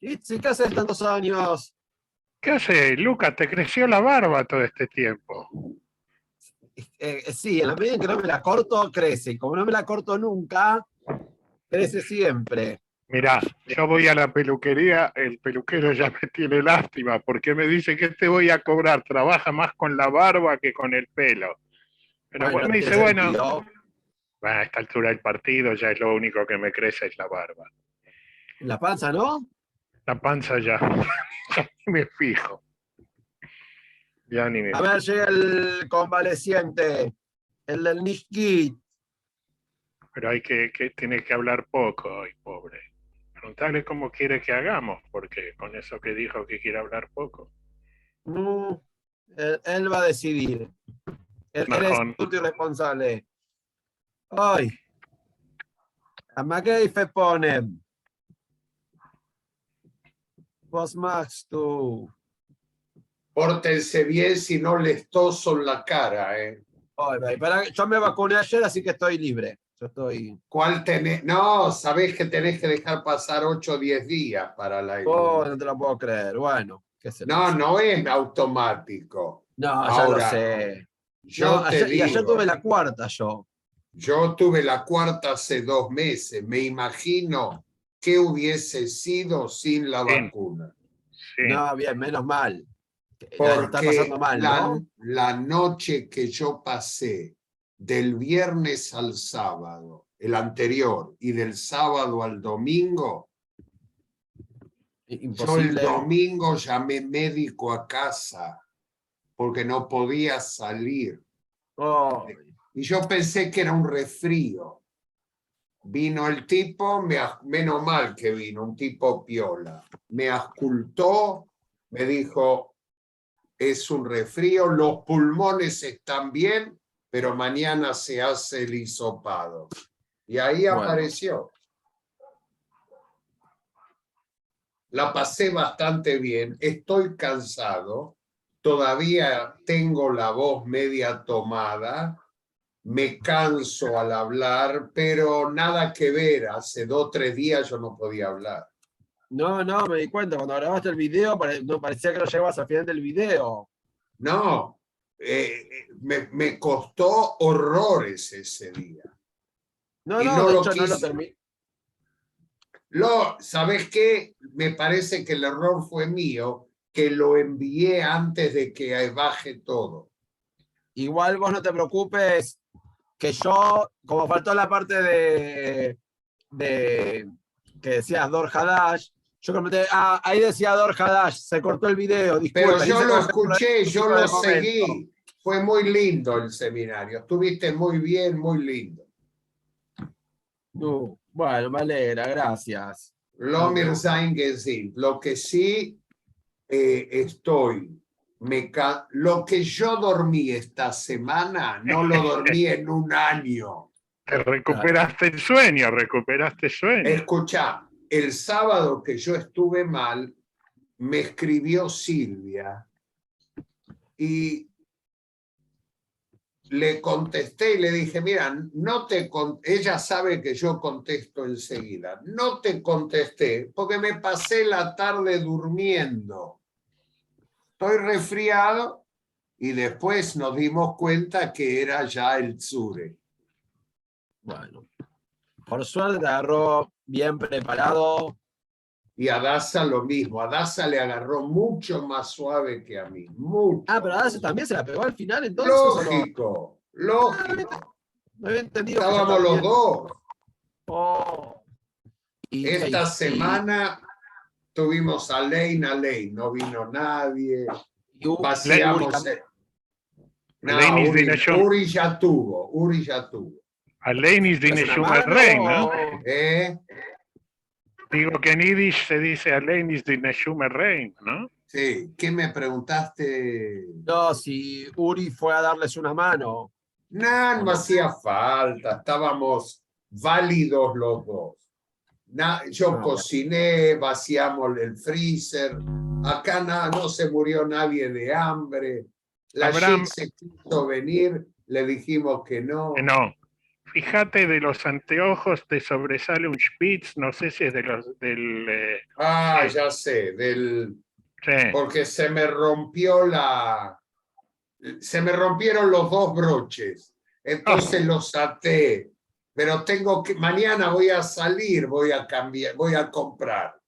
Itzi, ¿qué haces tantos años? ¿Qué haces, Lucas? Te creció la barba todo este tiempo. Sí, en la medida en que no me la corto, crece. Y como no me la corto nunca, crece siempre. Mirá, yo voy a la peluquería, el peluquero ya me tiene lástima porque me dice que te voy a cobrar, trabaja más con la barba que con el pelo. Pero Bueno, bueno, no me tiene dice, bueno, sentido. a esta altura del partido ya es lo único que me crece es la barba. En la panza, ¿no? La panza ya, ya ni me fijo, ya ni me A ver, fijo. llega el convaleciente, el del Nishkit. Pero hay tiene que hablar poco hoy, pobre. Preguntarle cómo quiere que hagamos, porque con eso que dijo que quiere hablar poco. Él va a decidir. Él es Najón. adulto y responsable. Hoy, a McGeife pone. Vos más tú. Pórtense bien si no les toso en la cara, ¿eh? Yo me vacuné ayer, así que estoy libre. Yo estoy. ¿Cuál tenés? No, sabés que tenés que dejar pasar 8 o 10 días para la Oh, inmunidad. no te lo puedo creer. Bueno, ¿qué se le No, hace? no es automático. No, ya lo Ahora, sé. No, yo te y ayer digo, tuve la cuarta yo. yo tuve la cuarta hace 2 meses. Me imagino qué hubiese sido sin la Sí, vacuna. sí. No, bien, menos mal. Nadie está Porque pasando mal, ¿no? la noche que yo pasé del viernes al sábado, el anterior, y del sábado al domingo, yo el Imposible. domingo llamé médico a casa porque no podía salir. Oh, Y yo pensé que era un resfrío. Vino el tipo, menos mal que vino, un tipo piola. Me auscultó, me dijo, es un resfrío, los pulmones están bien, pero mañana se hace el hisopado. Y ahí bueno. apareció. La pasé bastante bien, estoy cansado, todavía tengo la voz media tomada, me canso al hablar, pero nada que ver, hace 2 o 3 días yo no podía hablar. No, me di cuenta. Cuando grabaste el video, no parecía que lo llevabas al final del video. No, me costó horrores ese día. No, Y no de lo hecho no lo quise. terminé. ¿Sabes qué? Me parece que el error fue mío, que lo envié antes de que baje todo. Igual vos no te preocupes, que yo, como faltó la parte de que decías Dor Hadash, yo comenté, ahí decía Dor Hadash, se cortó el video, Pero disculpen, yo hice lo como que fue escuché, yo un lo de momento. seguí. Fue muy lindo el seminario. Estuviste muy bien, muy lindo. Bueno, me alegra, gracias. Lomir Zaingesin. Lo que sí lo que yo dormí esta semana, no lo dormí en un año. Te recuperaste el sueño, recuperaste sueño. Escuchá, el sábado que yo estuve mal, me escribió Silvia y le contesté y le dije, mira, ella sabe que yo contesto enseguida. No te contesté porque me pasé la tarde durmiendo. Estoy resfriado y después nos dimos cuenta que era ya el Tsure. Bueno, por suerte te agarró bien preparado. Y a Daza lo mismo. A Daza le agarró mucho más suave que a mí. Mucho. Pero Adase también se la pegó al final, entonces. Lógico, lógico. No había entendido que yo Estábamos también. los dos. Oh. Esta semana tuvimos a Lane, no vino nadie. Vaciamos. Uri ya tuvo. Alenis dine Shumerrein, ¿no? Digo que en Yiddish se dice Alenis dine Shumerrein, ¿no? Sí, ¿qué me preguntaste? No, si Uri fue a darles una mano. No, no hacía falta, estábamos válidos los dos. Yo cociné, vaciamos el freezer, acá no se murió nadie de hambre. La Abraham, chica se quiso venir, le dijimos que no. No, fíjate, de los anteojos te sobresale un Spitz, no sé si es de los del... Ah, sí, ya sé, sí. porque se me rompieron los dos broches, entonces los até, pero mañana voy a salir, voy a cambiar, voy a comprar.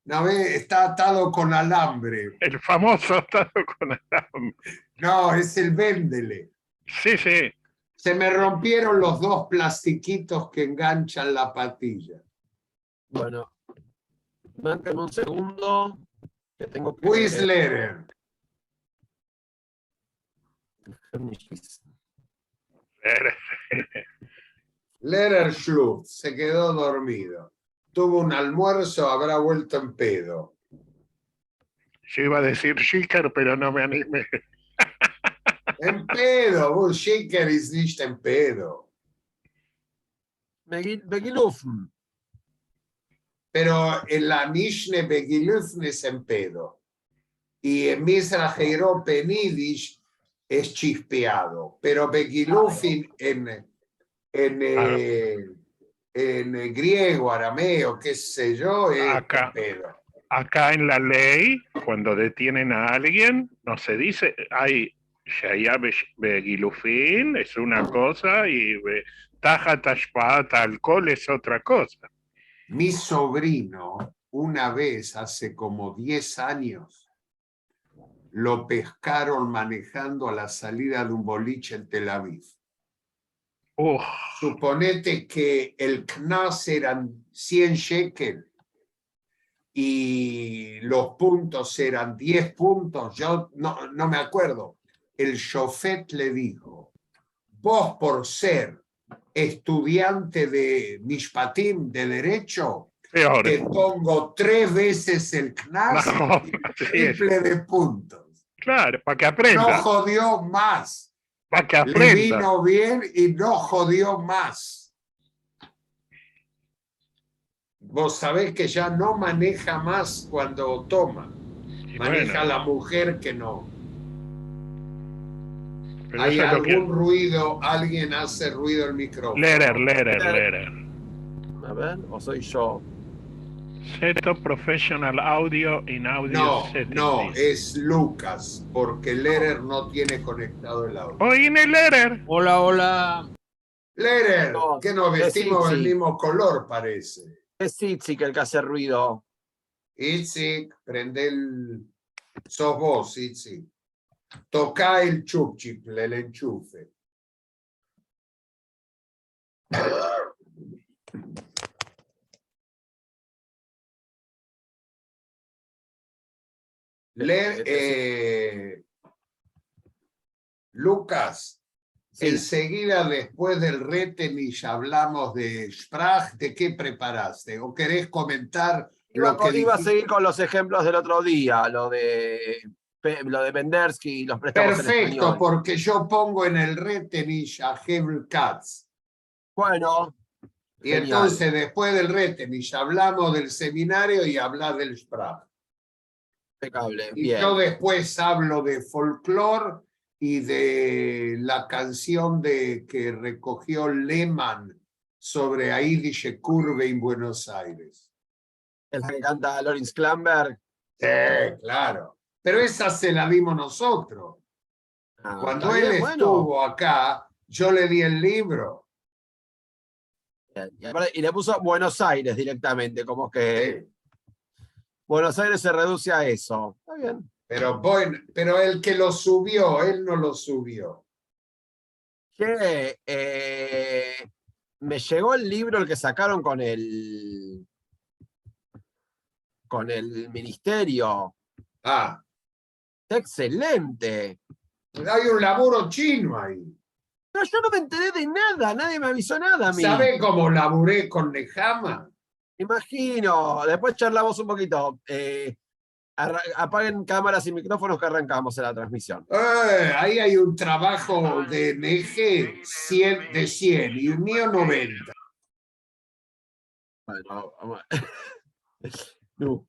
¿No ve? Está atado con alambre. El famoso atado con alambre. No, es el Véndele. Sí, sí. Se me rompieron los dos plastiquitos que enganchan la patilla. Bueno, mántenme un segundo, que tengo que... Whistler, Lehrer Schluff, se quedó dormido. Tuvo un almuerzo, habrá vuelto en pedo. Yo iba a decir Schicker, pero no me animé. En pedo, Schicker ist nicht en pedo. Begilufn. Pero en la Mishne Begilufn es en pedo. Y en Mizrach Eirope en Yiddish es chispeado. Pero Begilufin en griego, arameo, qué sé yo, es en pedo. Acá en la ley, cuando detienen a alguien, no se dice, hay Shaya Begilufin, es una cosa, y Taja Tashpata alcohol es otra cosa. Mi sobrino, una vez, hace como 10 años, lo pescaron manejando a la salida de un boliche en Tel Aviv. Suponete que el knas eran 100 shekel y los puntos eran 10 puntos, yo no me acuerdo. El shofet le dijo, vos por ser estudiante de Mishpatim, de Derecho, Peor. te pongo 3 veces el knas No, y triple de puntos. Claro, para que aprenda. No jodió más. Para que aprenda. Le vino bien y no jodió más. Vos sabés que ya no maneja más cuando toma. Maneja la mujer que no. Pero ¿Hay eso es algún ruido? ¿Alguien hace ruido el micrófono? Lehrer. A ver, o soy yo. Setup Professional Audio in Audio Settings. No, es Lucas, porque Lehrer no tiene conectado el audio. Oíme Lehrer. Hola. Lehrer, No, que nos vestimos del mismo color, parece. Es Itzik el que hace ruido. Itzik, prende el... Sos vos, Itzik. Toca el chupchip, el enchufe. Lucas, sí. Enseguida después del Retenish hablamos de Sprach. ¿De qué preparaste? ¿O querés comentar lo que Iba a seguir con los ejemplos del otro día, lo de Pendersky y los préstamos en Perfecto, español. porque yo pongo en el Retenish a Hebel Katz. Bueno. Y genial. Entonces, después del Retenish, hablamos del seminario y hablas del Sprach. Impecable. Y bien. yo después hablo de folclore y de la canción que recogió Lehmann sobre Aidische Kurve en Buenos Aires. Es la que canta Lawrence Klamberg. Sí, claro. Pero esa se la dimos nosotros. Cuando él estuvo acá, yo le di el libro. Y le puso Buenos Aires directamente, como que Buenos Aires se reduce a eso. Está bien. Pero el que lo subió, él no lo subió. Que me llegó el libro, el que sacaron con el ministerio. Ah. Excelente. Hay un laburo chino ahí. Pero yo no me enteré de nada, nadie me avisó nada a mí. ¿Sabe cómo laburé con Nehama? Imagino. Después charlamos un poquito. Apaguen cámaras y micrófonos que arrancamos en la transmisión. Ahí hay un trabajo de NG 100 de 100 y el mío 90. Bueno, vamos. No.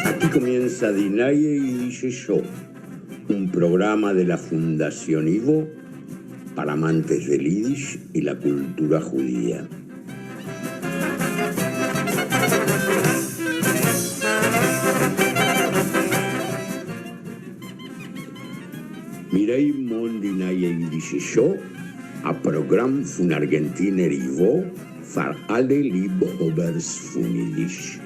Aquí comienza Dinaye y Dice Yo, un programa de la Fundación Ivo para amantes del Yiddish y la cultura judía. Mirei mon Dinaye y Dice Yo, a Programm von Argentiner Ivo für alle Liebhabers von Yiddish.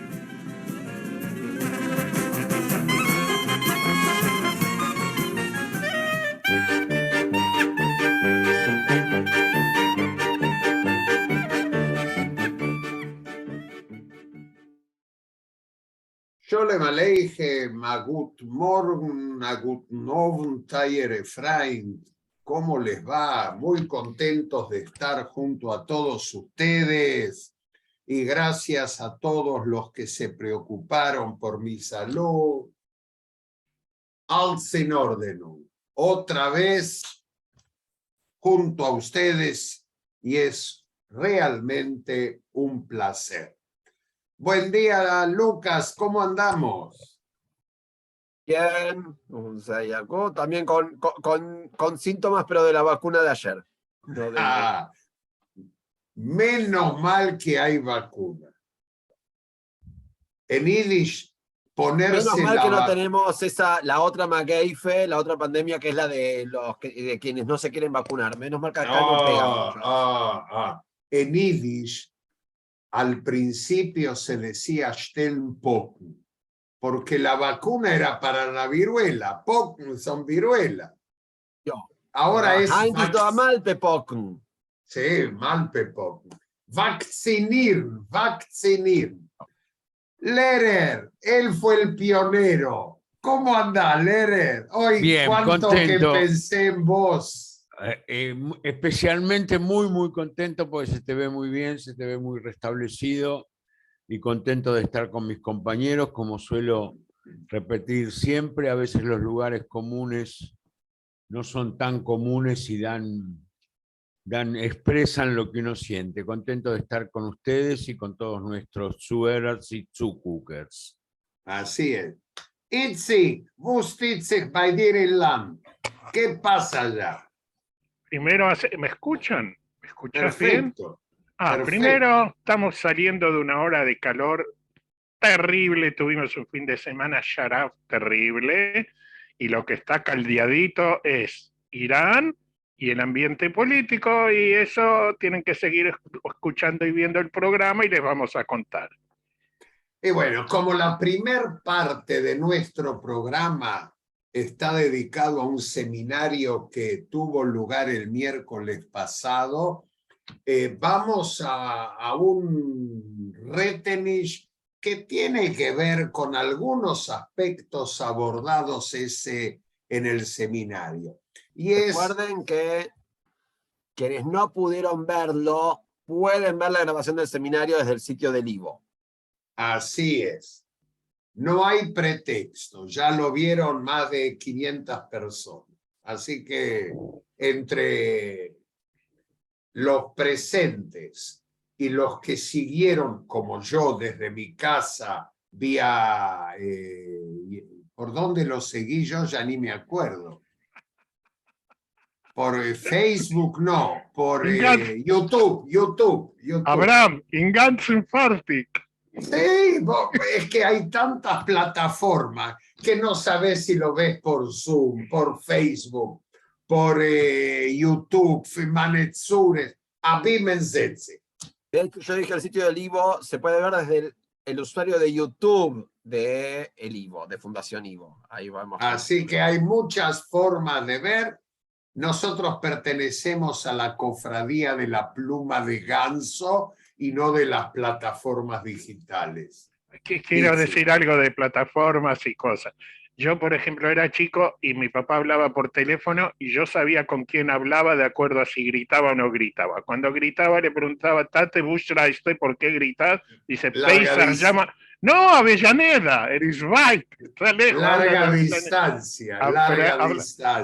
Yo le maleije, Magut Morgen, Agut Novn, Tayer Efraim. ¿Cómo les va? Muy contentos de estar junto a todos ustedes y gracias a todos los que se preocuparon por mi salud. Alles in Ordnung. Otra vez junto a ustedes y es realmente un placer. Buen día, Lucas, ¿cómo andamos? Bien, también con síntomas, pero de la vacuna de ayer. No de- Ah, menos mal que hay vacuna. En Yiddish, Menos ponerse mal que no la tenemos la otra Mageife, la otra pandemia que es la de quienes no se quieren vacunar. Menos mal que acá no pega mucho. En Yiddish, al principio se decía Stellenpocken, porque la vacuna era para la viruela, Pocken son viruela. Yo. Ahora es Heinz do Amalpepocken. sí, Malpepocken. Vaccinir. Lehrer, él fue el pionero. ¿Cómo anda, Lehrer? Hoy, Bien, cuánto contento. que pensé en vos. Especialmente muy contento porque se te ve muy bien, se te ve muy restablecido y contento de estar con mis compañeros, como suelo repetir siempre. A veces los lugares comunes no son tan comunes y expresan lo que uno siente. Contento de estar con ustedes y con todos nuestros Zuhörers y Zuguckers. Así es. Itzik, Itzik, bei dir in Land. ¿Qué pasa allá? Primero, ¿me escuchan? ¿Me escuchas bien? Perfecto. Perfecto. Primero, estamos saliendo de una hora de calor terrible, tuvimos un fin de semana sharaf terrible, y lo que está caldeadito es Irán y el ambiente político, y eso tienen que seguir escuchando y viendo el programa y les vamos a contar. Y bueno, como la primer parte de nuestro programa está dedicado a un seminario que tuvo lugar el miércoles pasado, vamos a un Retenish que tiene que ver con algunos aspectos abordados en el seminario. Y Recuerden que quienes no pudieron verlo pueden ver la grabación del seminario desde el sitio del Ivo. Así es. No hay pretexto, ya lo vieron más de 500 personas. Así que entre los presentes y los que siguieron, como yo, desde mi casa, vía... ¿por dónde lo seguí yo? Ya ni me acuerdo. Por Facebook, no. Por YouTube. Abraham, in ganzen Fartik. Sí, es que hay tantas plataformas que no sabes si lo ves por Zoom, por Facebook, por YouTube, Manetsures, Abimensetze. De hecho, yo dije el sitio del Ivo se puede ver desde el usuario de YouTube de el Ivo, de Fundación Ivo. Ahí vamos. Así que hay muchas formas de ver. Nosotros pertenecemos a la cofradía de la pluma de ganso y no de las plataformas digitales. Quiero decir algo de plataformas y cosas. Yo, por ejemplo, era chico y mi papá hablaba por teléfono y yo sabía con quién hablaba de acuerdo a si gritaba o no gritaba. Cuando gritaba le preguntaba, Tate Bushra, ¿por qué gritas? Dice, Peisar llama... No, Avellaneda, eres right. Larga distancia.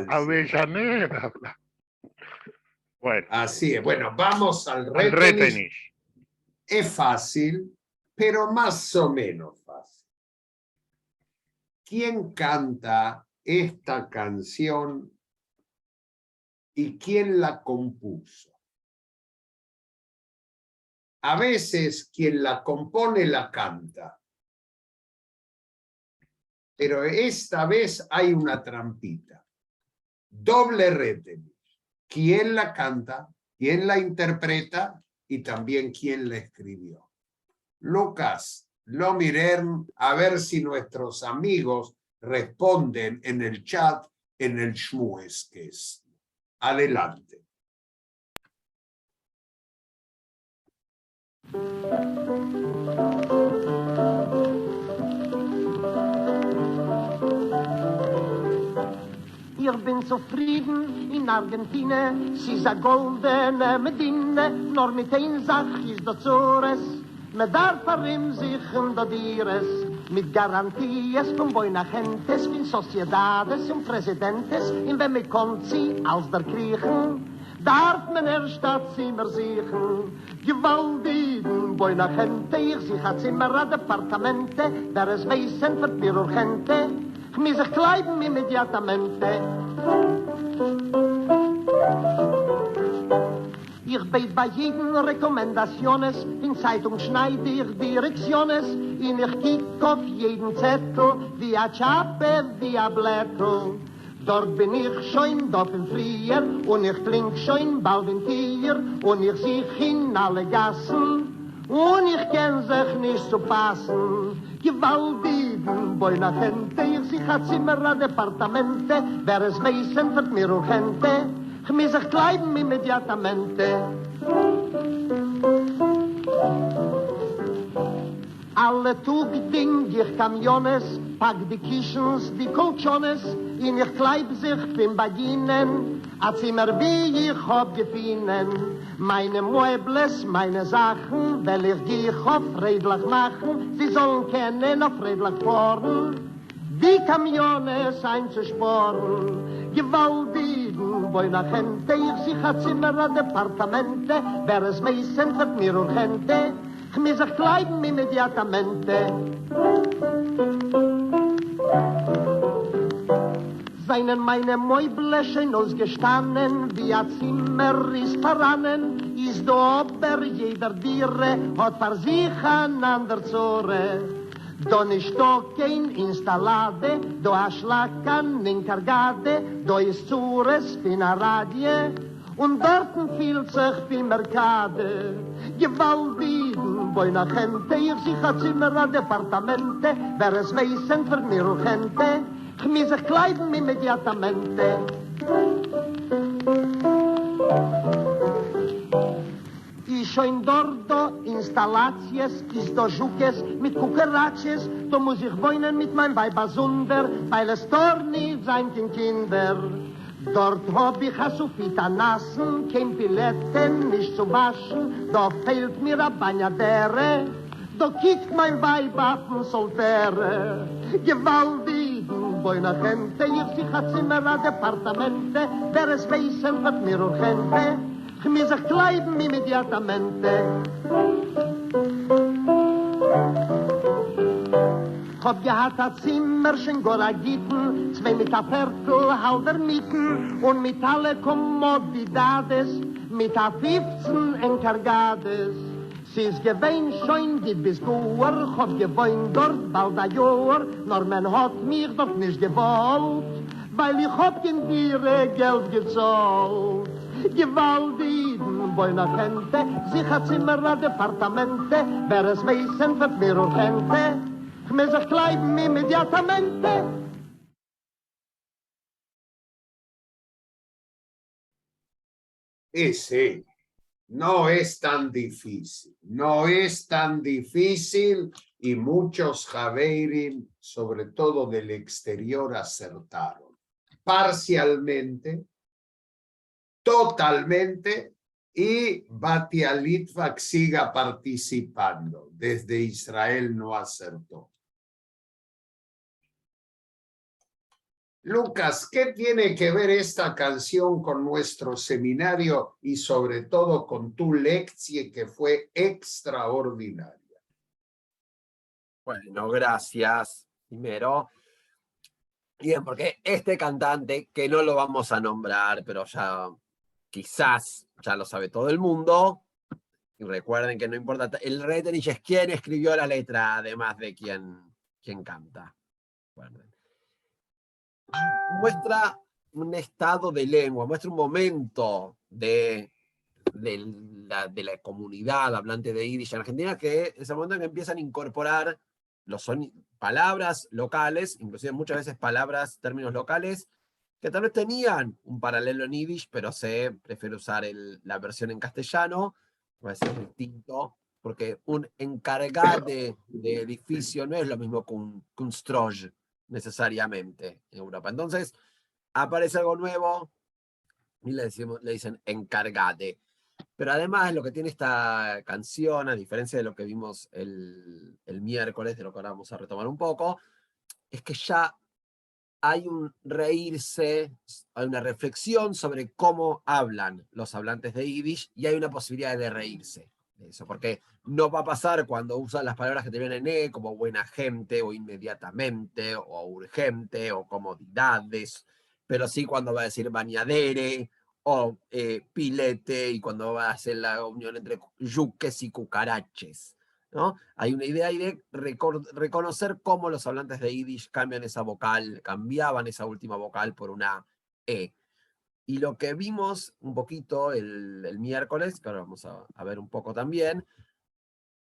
Avellaneda. Bueno. Así es. Bueno, vamos al Retenish. Es fácil, pero más o menos fácil. ¿Quién canta esta canción y quién la compuso? A veces quien la compone la canta, pero esta vez hay una trampita. Doble retenis. ¿Quién la canta? ¿Quién la interpreta? Y también quién la escribió. Lucas, lo miren a ver si nuestros amigos responden en el chat, en el Shmueskes. Adelante. Ich bin zufrieden in Argentinien, sie ist a goldene Medine, nur mit ein Sach ist da Zores, mit darf sich da Dires, mit Garanties von Buena Gentes, von Sociedades und Presidentes, in wenn mir kommt sie als der Kriechen, darf man erst das Zimmer sichern. Gewaltigen Buena Gente, ich sich hat Zimmer a Departamente, der es weißen wird mir urgente, ich muss sich kleiben immediatamente. Ich beit bei jeden Rekommendationes, in Zeitung schneide ich Direktiones, und ich kiek auf jeden Zettel, wie a Chape, wie a Blättel. Dort bin ich schon dort im Frier, und ich trink schon bald in Tier, und ich sich in alle Gassen, und ich kenn sich nicht zu passen. Gewaltigen Buena Gente, ich sich a Zimmer a Departamente, wer es weißen wird mir urgente, ich muss sich kleiben immediatamente. Alle Tug ding ich Kamiones, pack die Kischens, die Kolchones, in ich kleib sich bin bei ihnen, a Zimmer wie ich hab gefunden. Meine Muebles, meine Sachen, will ich die ich auf redlich machen, sie sollen kennen auf redlich fahren, die Kamiones einzusporen. Gewaltigen Buena Gente, ich sich a Zimmer a Departamente, wer es weißen wird mir urgente, ich muss sich kleiben immediatamente. Seinen meine Mäuble schön ausgestanden, wie a Zimmer ist verrannen, ist da aber jeder Diere, hat für sich an ander Zore. Da nicht da kein Installade, da a Schlacken in Kargade, da ist Zures fin a Radie, und dort fühlt sich viel Merkade. Gewaltigen Buena Gente, ich sich a Zimmer a Departamente, wer es weißen wird mir urgente, ich muss sich kleiben immediatamente. Ich schon dort da Installaties, ist da Jukes mit Kukeratjes, da muss ich wohnen mit mein Weib Sunder, weil es dort nicht sein Kinder. Dort hab ich a Sufita nassen, kein Piletten nicht zu waschen, da fehlt mir a Bagnadere, da kickt mein Weib auf den Soltere. Gewaltigen Buena Gente, ich sich a Zimmer a Departamente, wer es weißen wird mir urgente, ich muss sich kleiben immediatamente. Hab gehad a Zimmer schon Goragiten, zwei mit a Viertel halber Mieten und mit alle Kommodidades, mit a 15 Enkargades. Sie ist gewähnt schon die bis Goer, hab gewohnt dort bald a Jahr, nur man hat mich dort nicht gewollt, weil ich hab in ihre Geld gezahlt. Gewaltigen Buena Gente, sich a Zimmer a Departamente, wer es weißen wird mir urgente, ich muss sich kleiben immediatamente. Sí, no es tan difícil, no es tan difícil y muchos Javeirim, sobre todo del exterior, acertaron. Parcialmente, totalmente, y Batia Litvak siga participando. Desde Israel no acertó. Lucas, ¿qué tiene que ver esta canción con nuestro seminario y sobre todo con tu lección que fue extraordinaria? Bueno, gracias. Primero, bien, porque este cantante, que no lo vamos a nombrar, pero ya quizás ya lo sabe todo el mundo, y recuerden que no importa, el Reiterich es quien escribió la letra, además de quien canta. Recuerden. Muestra un estado de lengua, muestra un momento de la comunidad hablante de Yiddish en Argentina, que es el momento en que empiezan a incorporar palabras locales, inclusive muchas veces palabras, términos locales, que tal vez tenían un paralelo en Yiddish, pero se prefiere usar la versión en castellano, va a ser distinto, porque un encargado de edificio no es lo mismo que un Kunstroj, necesariamente, en Europa. Entonces, aparece algo nuevo y le dicen encargade. Pero además lo que tiene esta canción, a diferencia de lo que vimos el miércoles, de lo que ahora vamos a retomar un poco, es que ya hay un reírse, hay una reflexión sobre cómo hablan los hablantes de Yiddish y hay una posibilidad de reírse de eso, porque no va a pasar cuando usan las palabras que terminan en E, como buena gente, o inmediatamente, o urgente, o comodidades, pero sí cuando va a decir bañadere, o pilete, y cuando va a hacer la unión entre yuques y cucaraches, ¿no? Hay una idea ahí de reconocer cómo los hablantes de Yiddish cambian esa vocal, cambiaban esa última vocal por una E. Y lo que vimos un poquito el miércoles, que ahora vamos a ver un poco también,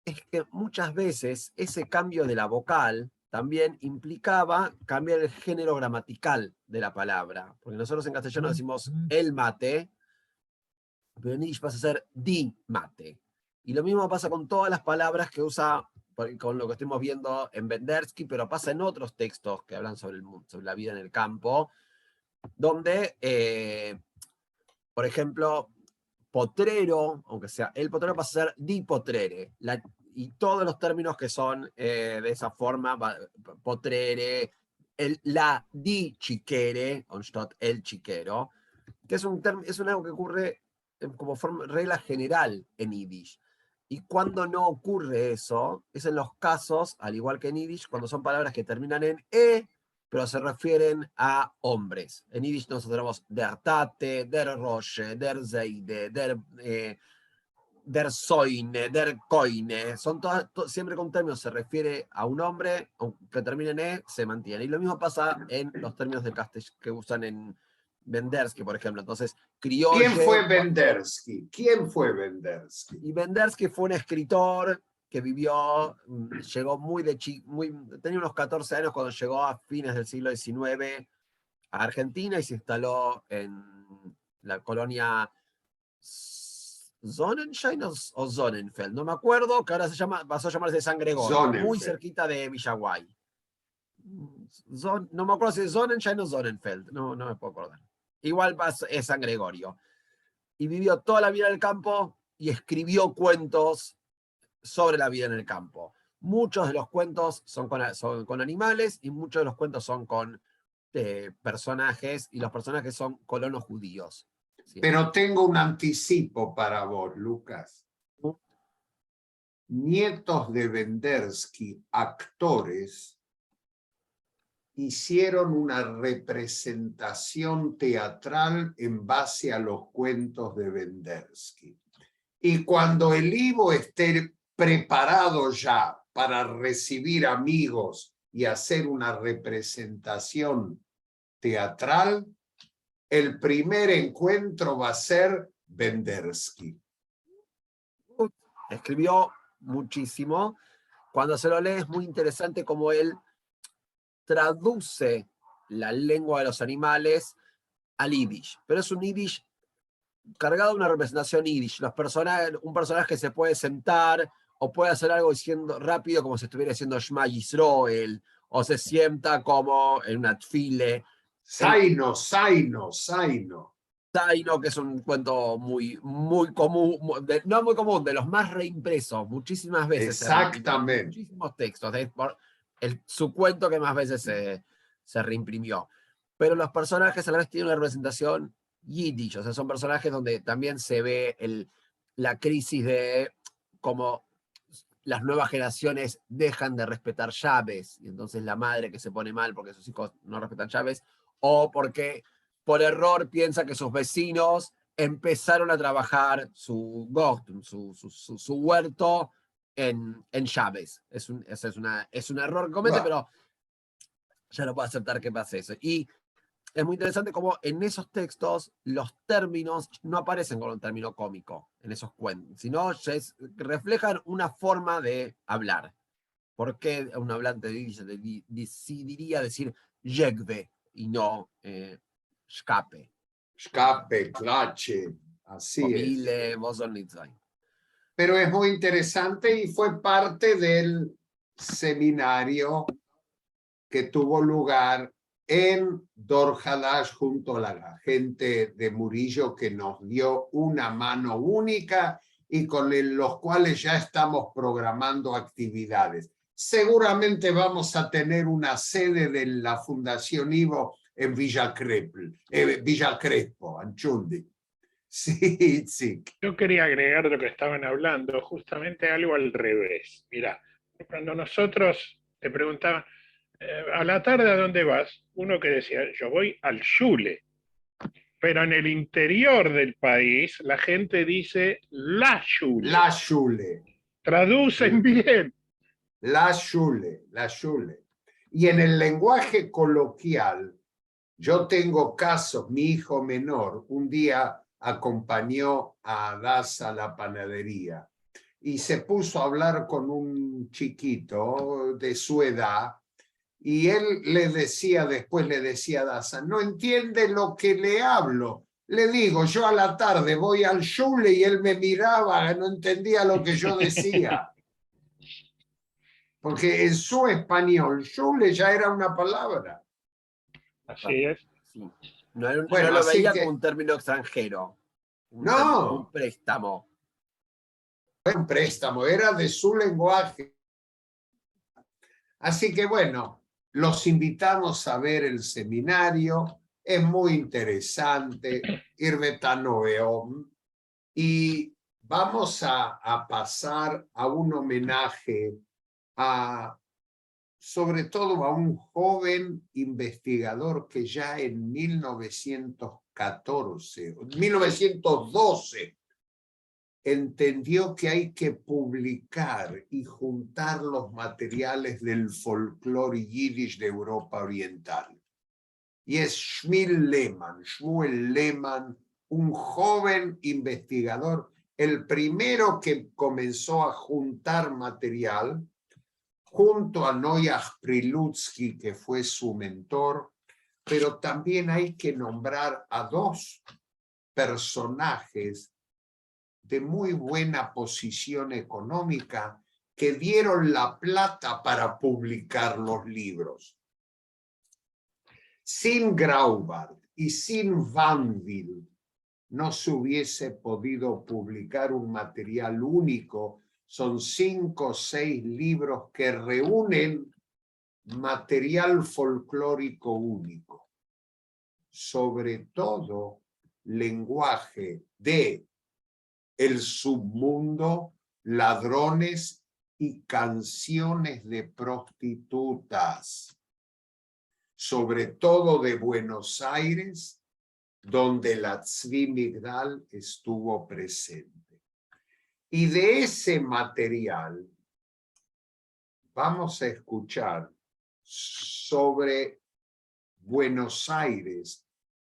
es que muchas veces ese cambio de la vocal también implicaba cambiar el género gramatical de la palabra. Porque nosotros en castellano decimos el mate, pero en Yiddish pasa a ser di mate. Y lo mismo pasa con todas las palabras que usa, con lo que estamos viendo en Bendersky, pero pasa en otros textos que hablan sobre la vida en el campo, donde, por ejemplo, potrero, aunque sea el potrero, pasa a ser di potrere. Y todos los términos que son de esa forma, potrere, la di chiquere, anstatt el chiquero, que es algo que ocurre como regla general en Yiddish. Y cuando no ocurre eso, es en los casos, al igual que en Yiddish, cuando son palabras que terminan en E, pero se refieren a hombres. En Yiddish nosotros tenemos der Tate, der Roche, der Zeide, der Soine, der Koine. Son todas, siempre con términos se refiere a un hombre, aunque termine en E, se mantiene. Y lo mismo pasa en los términos de castellano que usan en Bendersky, por ejemplo. Entonces, criolle. ¿Quién fue Bendersky? ¿Quién fue Bendersky? Y Bendersky fue un escritor que vivió, llegó tenía unos 14 años cuando llegó a fines del siglo XIX a Argentina y se instaló en la colonia Sonnenschein o Sonnenfeld, no me acuerdo, que ahora pasó a llamarse San Gregorio, Sonnenfeld. Muy cerquita de Villaguay. No me acuerdo si es Sonnenschein o Sonnenfeld, no me puedo acordar. Igual es San Gregorio. Y vivió toda la vida en el campo y escribió cuentos sobre la vida en el campo. Muchos de los cuentos son con animales y muchos de los cuentos son con personajes, y los personajes son colonos judíos. ¿Sí? Pero tengo un anticipo para vos, Lucas. Nietos de Bendersky, actores, hicieron una representación teatral en base a los cuentos de Bendersky. Y cuando el Ivo esté preparado ya para recibir amigos y hacer una representación teatral, el primer encuentro va a ser Bendersky. Escribió muchísimo. Cuando se lo lee es muy interesante cómo él traduce la lengua de los animales al Yiddish, pero es un Yiddish cargado de una representación Yiddish. Un personaje que se puede sentar o puede hacer algo diciendo rápido como si estuviera diciendo Shema Yisroel, o se sienta como en una tfile. Zaino. Zaino, que es un cuento muy común, no muy común, de los más reimpresos, muchísimas veces. Exactamente. Muchísimos textos. Su cuento que más veces se reimprimió. pero los personajes a la vez tienen una representación yiddish, o sea, son personajes donde también se ve la crisis de cómo las nuevas generaciones dejan de respetar llaves, y entonces la madre que se pone mal porque sus hijos no respetan llaves, o porque por error piensa que sus vecinos empezaron a trabajar su Garten, su huerto en llaves. Es un error que comete, pero ya no puedo aceptar que pase eso. Y es muy interesante cómo en esos textos los términos no aparecen con un término cómico en esos cuentos, sino reflejan una forma de hablar. ¿Por qué un hablante decidiría decir yegve y no escape? Escape, clache, así es. Pero es muy interesante y fue parte del seminario que tuvo lugar en Dor Hadash junto a la gente de Murillo, que nos dio una mano única y con los cuales ya estamos programando actividades. Seguramente vamos a tener una sede de la Fundación Ivo en Villa Crespo, Anchundi. Sí, sí. Yo quería agregar lo que estaban hablando, justamente algo al revés. Mira, cuando nosotros te preguntaban, a la tarde ¿a dónde vas? Uno que decía, yo voy al Shule. Pero en el interior del país la gente dice la Shule. La Shule. Traducen bien. La Shule, la Shule. Y en el lenguaje coloquial, yo tengo casos, mi hijo menor un día acompañó a Adasa a la panadería y se puso a hablar con un chiquito de su edad y él después le decía a Adasa, no entiende lo que le hablo. Le digo, yo a la tarde voy al shule y él me miraba, no entendía lo que yo decía. Porque en su español, shule ya era una palabra. Así es. Sí. No Bueno, lo veía que, como un término extranjero. Un préstamo. Un préstamo, era de su lenguaje. Así que bueno, los invitamos a ver el seminario. Es muy interesante. Irvetanoveom. Y vamos a pasar a un homenaje sobre todo a un joven investigador que ya en 1912 entendió que hay que publicar y juntar los materiales del folclore yiddish de Europa Oriental. Y es Shmuel Lehmann, un joven investigador, el primero que comenzó a juntar material, junto a Noyaj Prilutsky, que fue su mentor, pero también hay que nombrar a dos personajes de muy buena posición económica que dieron la plata para publicar los libros. Sin Graubart y sin Vanville no se hubiese podido publicar un material único. Son 5 o 6 libros que reúnen material folclórico único, sobre todo lenguaje de el submundo, ladrones y canciones de prostitutas, sobre todo de Buenos Aires, donde la Tzvi Migdal estuvo presente. Y de ese material vamos a escuchar sobre Buenos Aires,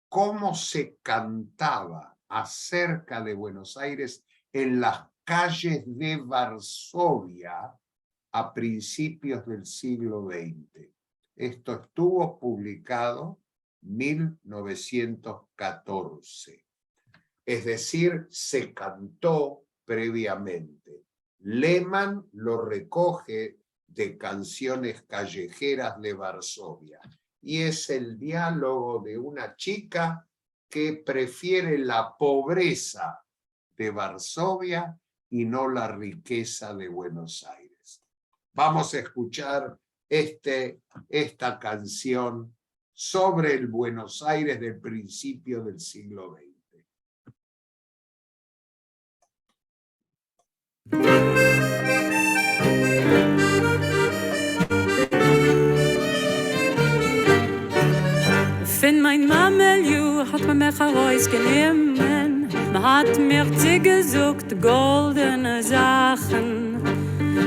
cómo se cantaba acerca de Buenos Aires en las calles de Varsovia a principios del siglo XX. Esto estuvo publicado en 1914. Es decir, se cantó previamente. Lehmann lo recoge de canciones callejeras de Varsovia y es el diálogo de una chica que prefiere la pobreza de Varsovia y no la riqueza de Buenos Aires. Vamos a escuchar esta canción sobre el Buenos Aires del principio del siglo XX. Fin mein Mamelju hat man mich herausgenommen. Man hat mir zugesucht goldene Sachen.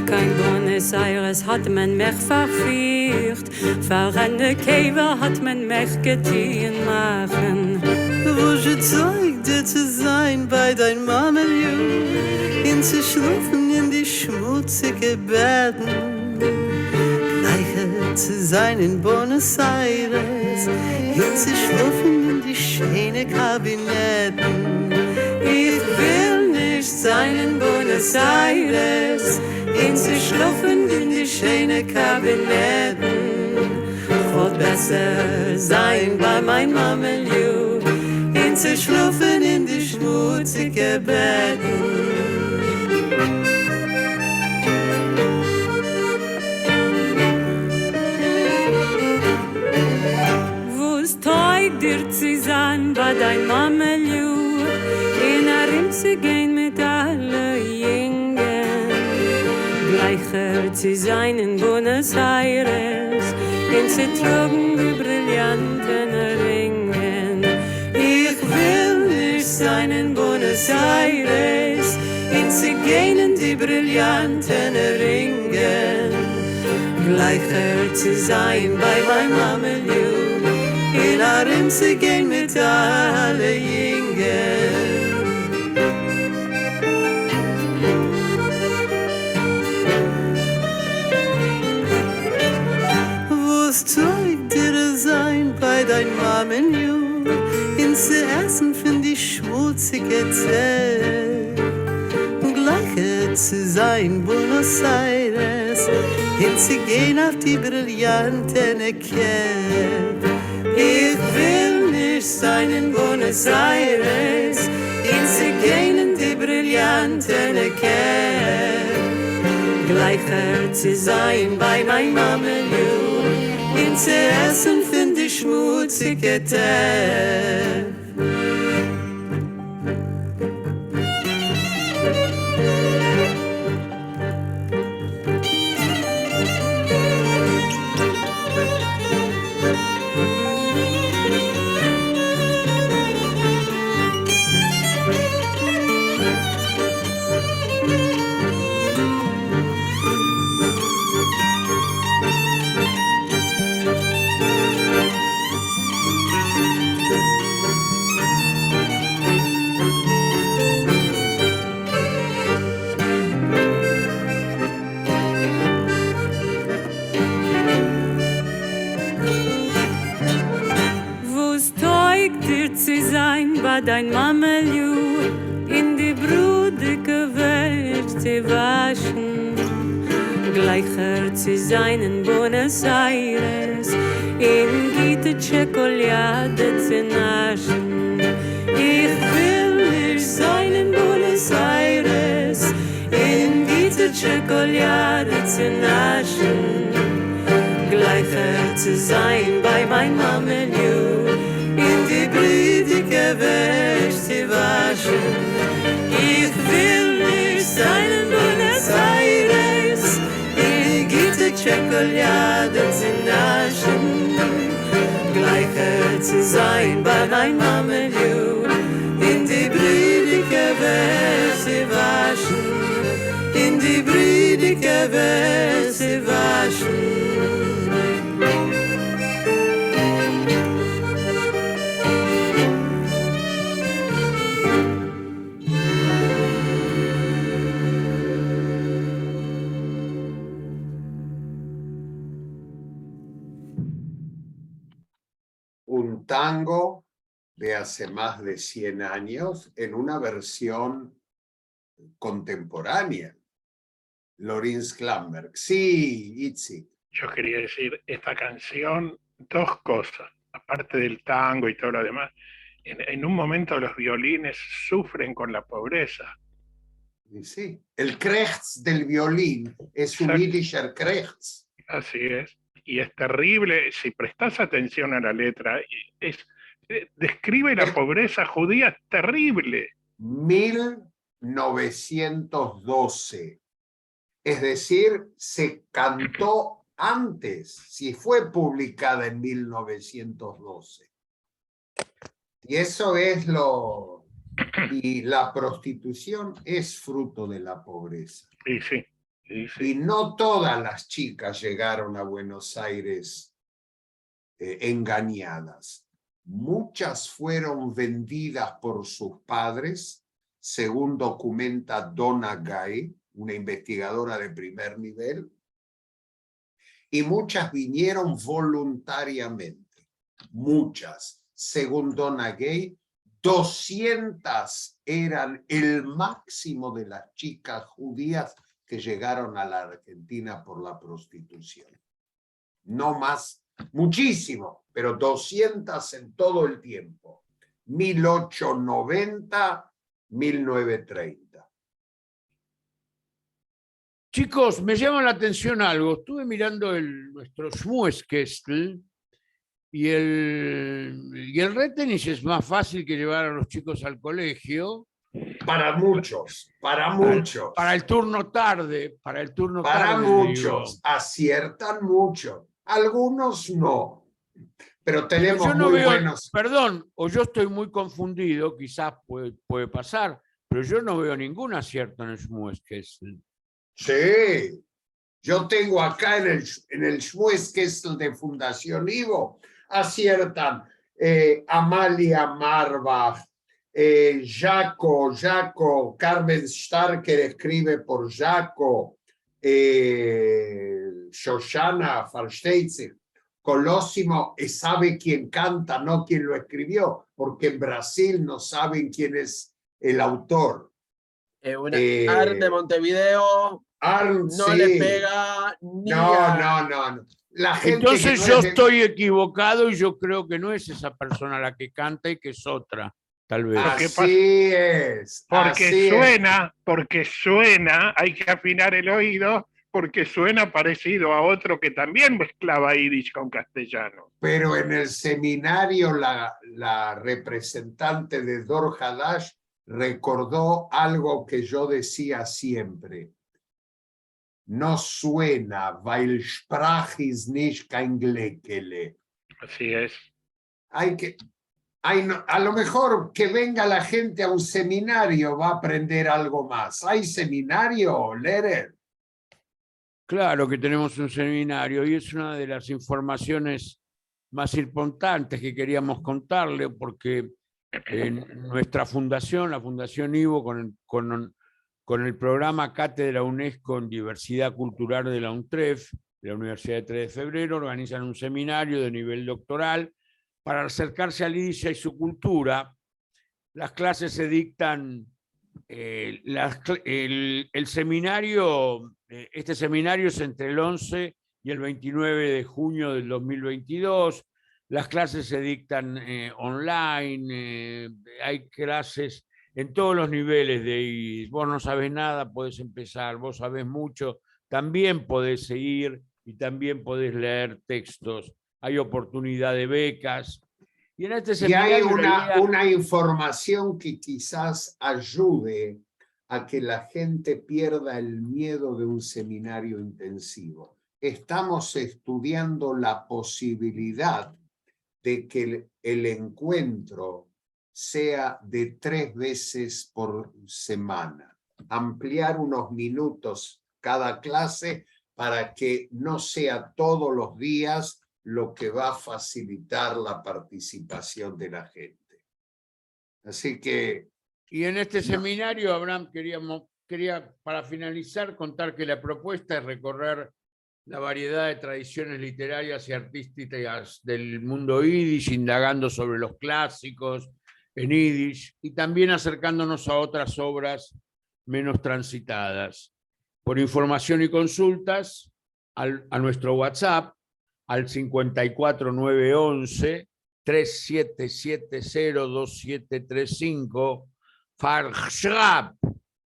Kein Buenos Aires hat man mich verführt. Verrende Käfer hat man mich getan machen. Wo je zeigte zu sein bei dein Mamelju, in zu schlafen in die schmutzige Betten. Gleiche zu sein in Buenos Aires, in zu schlafen in die schöne Kabinetten. Ich will nicht sein in Buenos Aires, in zu schlafen in die schöne Kabinetten. Ich wollte besser sein bei mein Mamelju, in zu schlafen in die schmutzige Betten. Teug dir zu sein bei dein Mamelju, in Arim zu gehen mit alle Jungen. Gleicher zu sein in Buenos Aires, in zu trugen die brillanten Ringen. Ich will nicht sein in Buenos Aires, in zu gehen in die brillanten Ringen. Gleicher zu sein bei mein Mamelju, in Arim zu gehen mit alle Jungen. Wo's zeigt dir sein bei dein Mamelju, in zu essen von die schmutzige Tee. Gleiche zu sein Buenos Aires, in zu gehen auf die brillanten Kette. Ich will nicht sein in Buenos Aires, in zu gehen in die brillanten Kerl. Gleicher zu sein bei mein Mamelju, in zu essen von die schmutzige Tee. Dein Mamelju in die brudige Welt zu waschen. Gleicher zu sein in Buenos Aires, in gute Schokolade zu naschen. Ich will nicht sein in Buenos Aires, in gute Schokolade zu naschen. Gleicher zu sein bei mein Mamelju, in die brüdige Welt zu waschen. Ich will nicht sein in Buenos Aires, in gute Schokolade zu naschen. Gleicher zu sein bei mein Mamelju, in die brüdige Welt zu waschen. In die brüdige Welt zu waschen. Un tango de hace más de 100 años en una versión contemporánea. Lorin Sklamberg. Sí, Itzi. Yo quería decir, esta canción, dos cosas, aparte del tango y todo lo demás. En un momento los violines sufren con la pobreza. Y sí, el Krechts del violín es un Exacto. Yiddischer Krechts. Así es. y es terrible, si prestas atención a la letra, describe la pobreza judía terrible. 1912. Es decir, se cantó antes, si fue publicada en 1912. Y eso es lo... Y la prostitución es fruto de la pobreza. Y sí. Y no todas las chicas llegaron a Buenos Aires engañadas. Muchas fueron vendidas por sus padres, según documenta Donna Gay, una investigadora de primer nivel, y muchas vinieron voluntariamente. Muchas, según Donna Gay, 200 eran el máximo de las chicas judías que llegaron a la Argentina por la prostitución. No más, muchísimo, pero 200 en todo el tiempo. 1890, 1930. Chicos, me llama la atención algo. Estuve mirando nuestro Schmueskestel y el retenis es más fácil que llevar a los chicos al colegio. Para muchos, para muchos. Para el turno tarde, para el turno para tarde. Para muchos, aciertan mucho. Algunos no. Pero tenemos muy buenos. Perdón, o yo estoy muy confundido, quizás puede pasar, pero yo no veo ningún acierto en el Schmueskestel. Sí, yo tengo acá en el Schmueskestel de Fundación Ivo, aciertan Amalia Marbach, Jaco, Carmen Starker escribe por Jaco, Shoshana Farsteitzer, Colosimo sabe quién canta, no quién lo escribió, porque en Brasil no saben quién es el autor. Arte Montevideo no sí. le pega ni No. La gente entonces yo estoy equivocado y yo creo que no es esa persona la que canta y que es otra, tal vez. Así es. Porque suena, hay que afinar el oído, porque suena parecido a otro que también mezclaba yiddish con castellano. Pero en el seminario la representante de Dor Hadash recordó algo que yo decía siempre. No suena, weil Sprach ist nicht kein Glekele. Así es. A lo mejor que venga la gente a un seminario va a aprender algo más. ¿Hay seminario, Lehrer? Claro que tenemos un seminario y es una de las informaciones más importantes que queríamos contarle porque en nuestra fundación, la Fundación Ivo, con el programa Cátedra UNESCO en Diversidad Cultural de la UNTREF, de la Universidad de 3 de Febrero, organizan un seminario de nivel doctoral para acercarse al yiddish y su cultura. Las clases se dictan, el seminario, este seminario es entre el 11 y el 29 de junio del 2022. Las clases se dictan online, hay clases en todos los niveles de yiddish. Vos no sabés nada, podés empezar. Vos sabés mucho, también podés seguir y también podés leer textos. Hay oportunidad de becas. Y en este seminario hay una información que quizás ayude a que la gente pierda el miedo de un seminario intensivo. Estamos estudiando la posibilidad de que el encuentro sea de 3 veces por semana. Ampliar unos minutos cada clase para que no sea todos los días, lo que va a facilitar la participación de la gente. Así que... Y en este seminario, Abraham, quería para finalizar contar que la propuesta es recorrer la variedad de tradiciones literarias y artísticas del mundo yiddish, indagando sobre los clásicos en yiddish y también acercándonos a otras obras menos transitadas. Por información y consultas, a nuestro WhatsApp, al 54911 37702735, Farshab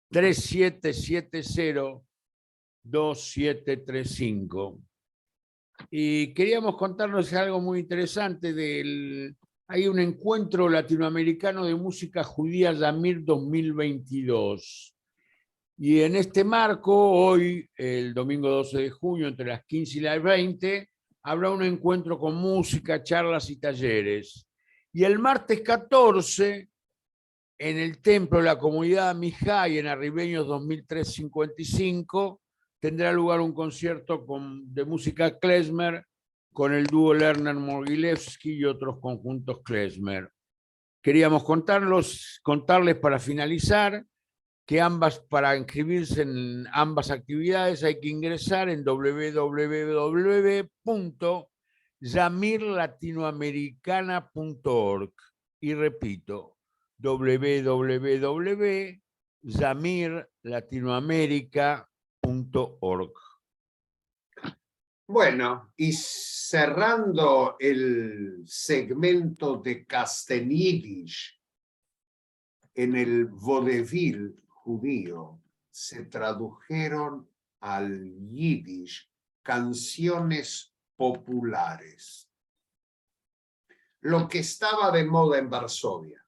37702735. Y queríamos contarles algo muy interesante. Hay un encuentro latinoamericano de música judía Yamir 2022. Y en este marco, hoy, el domingo 12 de junio, entre las 15 y las 20, habrá un encuentro con música, charlas y talleres. Y el martes 14, en el templo de la comunidad Mijay, en Arribeños 2355, tendrá lugar un concierto de música klezmer con el dúo Lerner Mogilevsky y otros conjuntos klezmer. Queríamos contarles para finalizar que para inscribirse en ambas actividades hay que ingresar en www.yamirlatinoamericana.org. Y repito, www.yamirlatinoamerica.org. Bueno, y cerrando el segmento de Castenidish, en el vodevil judío se tradujeron al yiddish canciones populares. Lo que estaba de moda en Varsovia,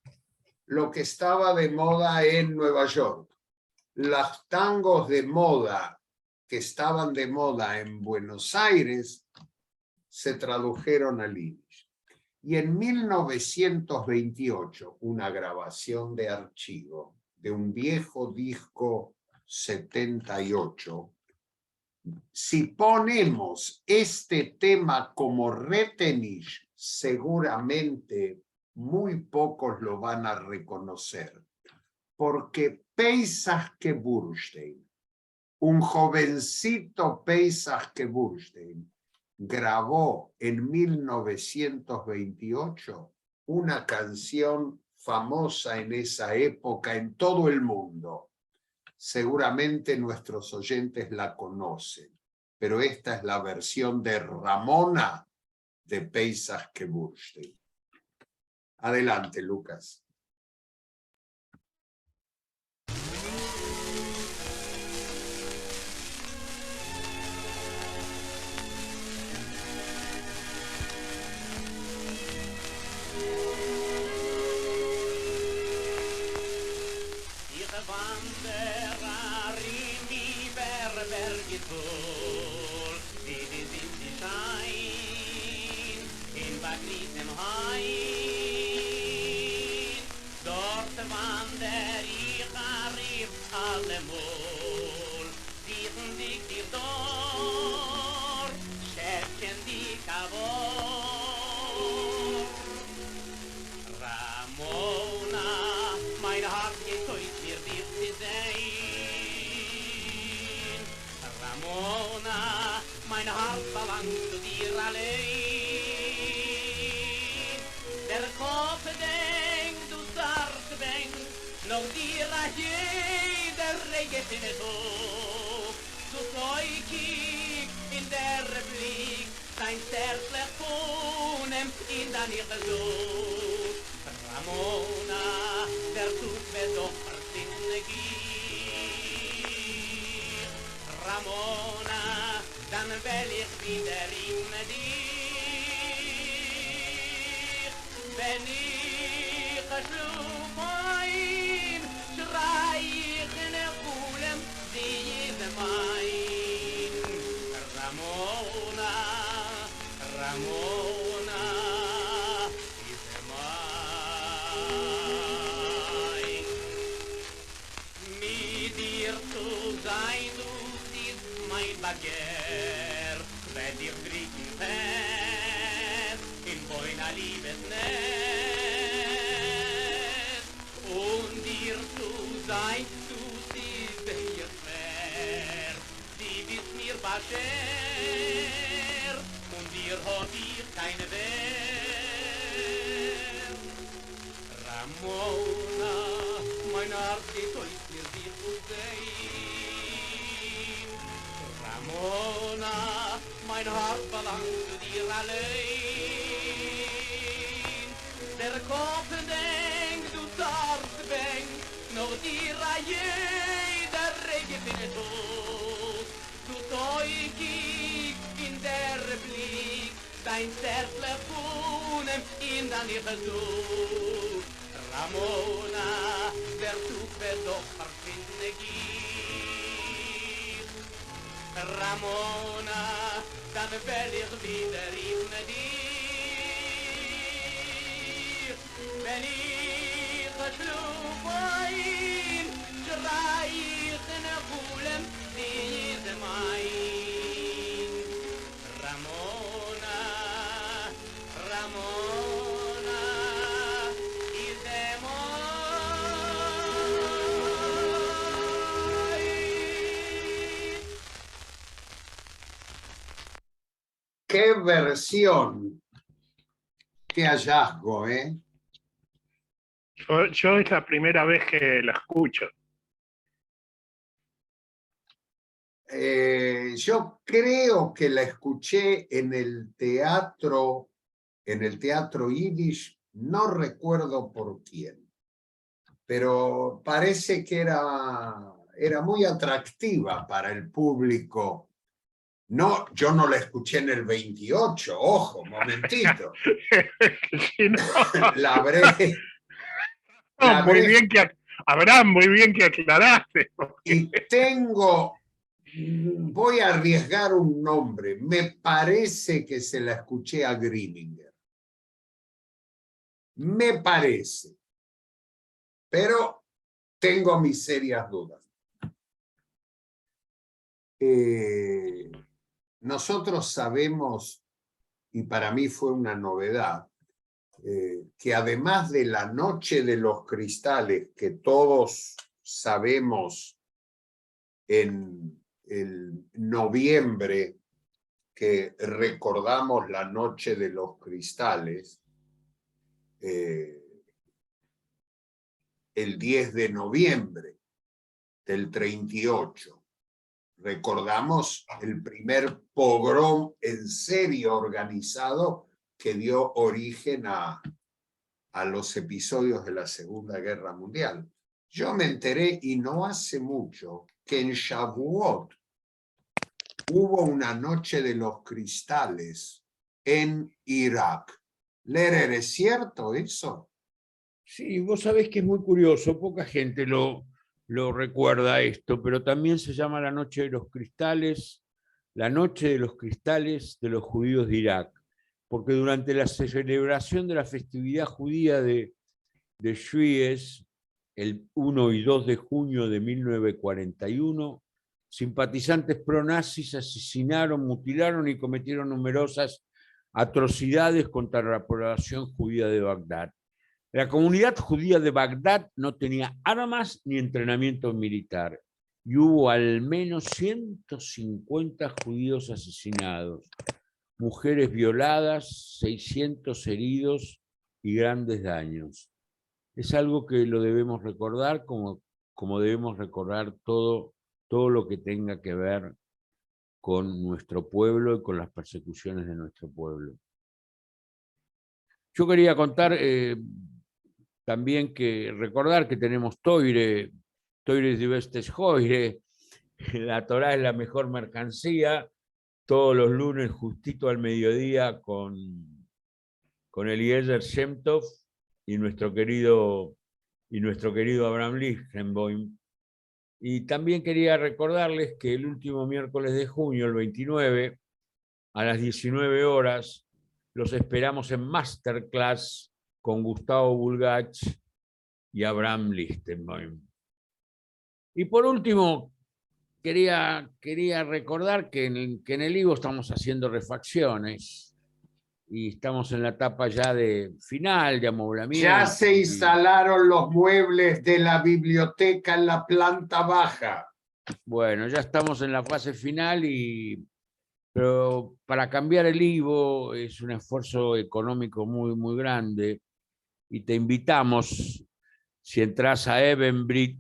lo que estaba de moda en Nueva York, los tangos de moda que estaban de moda en Buenos Aires se tradujeron al yiddish. Y en 1928, una grabación de archivo de un viejo disco 78, si ponemos este tema como retenish, seguramente muy pocos lo van a reconocer, porque Pesach Keburstein, un jovencito Pesach Keburstein, grabó en 1928 una canción famosa en esa época en todo el mundo. Seguramente nuestros oyentes la conocen, pero esta es la versión de Ramona de Pesach Keburstein. Adelante, Lucas. Ramona, dann will ich wieder in dich. Wenn ich schlug mein, schrei ich in der Kuhlem, sie ist mein. Ramona, Ramona, ist mein. Mit dir zu sein, du mein Bagger, wenn dir kriegen fest in meiner Liebesnest. Und dir zu sein, du siehst mir schwer, die bist mir Bascher, und dir hat ich keine Wert. Ramona, mein Herz geht euch mir dich zu sehen. Ramona, mein Herz verlangt zu dir allein. Der Kopf denkt, du darfst bängt, noch dir a jeder Rege bin tot. Du teugig in der Blick. dan ich so. Ramona, der Zug wird doch verfinden geht. Ramona, dann will ich wieder in dir. Wenn ich schlug ein, schrei ich in Hulem, diese mein. Ramona, Ramona, is der ¡Qué versión! ¡Qué hallazgo, eh! Yo es la primera vez que la escucho. Yo creo que la escuché en el teatro Yiddish, no recuerdo por quién, pero parece que era muy atractiva para el público. No, yo no la escuché en el 28, ojo, momentito. Sí, no. La habré... No, muy bien que, Abraham, muy bien que aclaraste. Y voy a arriesgar un nombre, me parece que se la escuché a Griminger. Me parece, pero tengo mis serias dudas. Nosotros sabemos, y para mí fue una novedad, que además de la Noche de los Cristales, que todos sabemos en el noviembre, que recordamos la Noche de los Cristales, el 10 de noviembre del 38. Recordamos el primer pogrom en serio organizado que dio origen a los episodios de la Segunda Guerra Mundial. Yo me enteré, y no hace mucho, que en Shavuot hubo una Noche de los Cristales en Irak. Lerer, ¿es cierto eso? Sí, vos sabés que es muy curioso, poca gente lo recuerda esto, pero también se llama la Noche de los Cristales, la Noche de los Cristales de los judíos de Irak, porque durante la celebración de la festividad judía de Shvíes, el 1 y 2 de junio de 1941, simpatizantes pronazis asesinaron, mutilaron y cometieron numerosas atrocidades contra la población judía de Bagdad. La comunidad judía de Bagdad no tenía armas ni entrenamiento militar, y hubo al menos 150 judíos asesinados, mujeres violadas, 600 heridos y grandes daños. Es algo que lo debemos recordar, como debemos recordar todo lo que tenga que ver con nuestro pueblo y con las persecuciones de nuestro pueblo. Yo quería contar también recordar que tenemos Toire die bestes Heure, la Torá es la mejor mercancía, todos los lunes justito al mediodía con Eliezer Shem Tov y nuestro querido Abraham Lichtenboim. Y también quería recordarles que el último miércoles de junio, el 29, a las 19 horas, los esperamos en Masterclass con Gustavo Bulgach y Abraham Lichtenboim. Y por último, quería recordar que en el Ivo estamos haciendo refacciones y estamos en la etapa ya de final, de amoblamiento. Ya se instalaron los muebles de la biblioteca en la planta baja. Bueno, ya estamos en la fase final, pero para cambiar el Ivo es un esfuerzo económico muy, muy grande, y te invitamos, si entras a Eventbrite,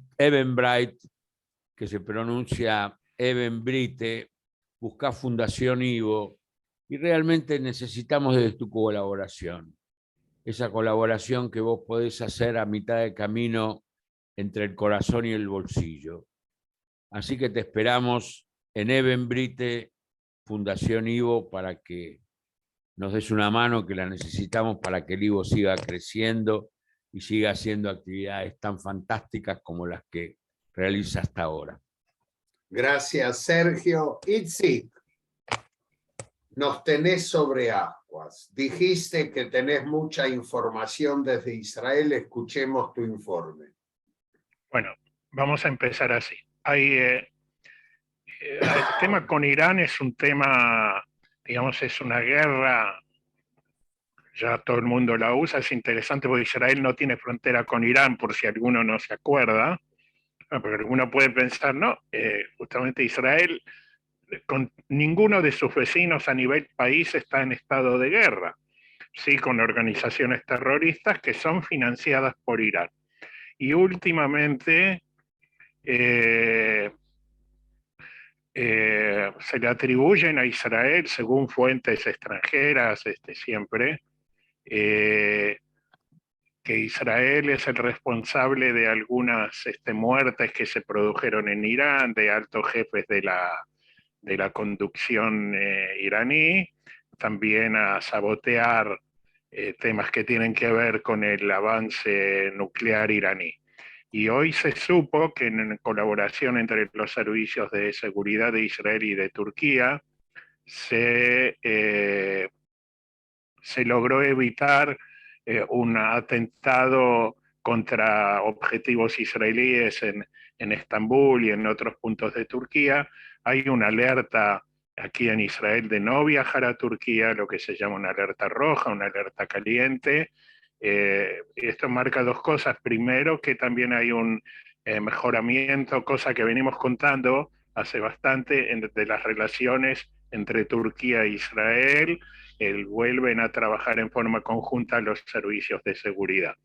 que se pronuncia Eventbrite, busca Fundación Ivo, y realmente necesitamos de tu colaboración. Esa colaboración que vos podés hacer a mitad de camino entre el corazón y el bolsillo. Así que te esperamos en Eventbrite, Fundación Ivo, para que nos des una mano que la necesitamos para que el IVO siga creciendo y siga haciendo actividades tan fantásticas como las que realiza hasta ahora. Gracias, Sergio. Itzik, nos tenés sobre ascuas. Dijiste que tenés mucha información desde Israel. Escuchemos tu informe. Bueno, vamos a empezar así. El tema con Irán es un tema, digamos, es una guerra, ya todo el mundo la usa, es interesante porque Israel no tiene frontera con Irán, por si alguno no se acuerda, porque alguno puede pensar, no, justamente Israel con ninguno de sus vecinos a nivel país está en estado de guerra, sí, con organizaciones terroristas que son financiadas por Irán. Y últimamente se le atribuyen a Israel, según fuentes extranjeras, siempre, que Israel es el responsable de algunas muertes que se produjeron en Irán, de altos jefes de la conducción iraní, también a sabotear temas que tienen que ver con el avance nuclear iraní. Y hoy se supo que en colaboración entre los servicios de seguridad de Israel y de Turquía se logró evitar un atentado contra objetivos israelíes en Estambul y en otros puntos de Turquía. Hay una alerta aquí en Israel de no viajar a Turquía, lo que se llama una alerta roja, una alerta caliente. Esto marca dos cosas. Primero, que también hay un mejoramiento, cosa que venimos contando hace bastante, de las relaciones entre Turquía e Israel. Vuelven a trabajar en forma conjunta los servicios de seguridad.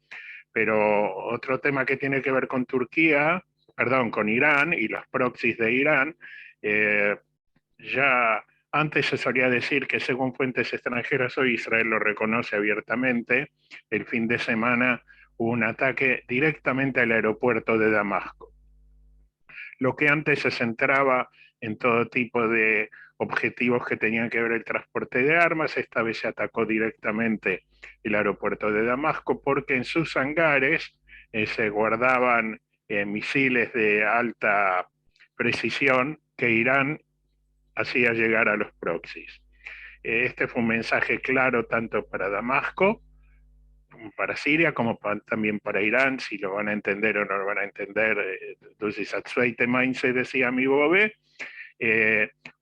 Pero otro tema que tiene que ver con Turquía, perdón, con Irán y los proxies de Irán, ya antes se solía decir que según fuentes extranjeras, hoy Israel lo reconoce abiertamente. El fin de semana hubo un ataque directamente al aeropuerto de Damasco. Lo que antes se centraba en todo tipo de objetivos que tenían que ver el transporte de armas, esta vez se atacó directamente el aeropuerto de Damasco porque en sus hangares se guardaban misiles de alta precisión que Irán hacía llegar a los proxies. Este fue un mensaje claro tanto para Damasco, para Siria, como también para Irán, si lo van a entender o no lo van a entender. Entonces, se decía mi Bobe.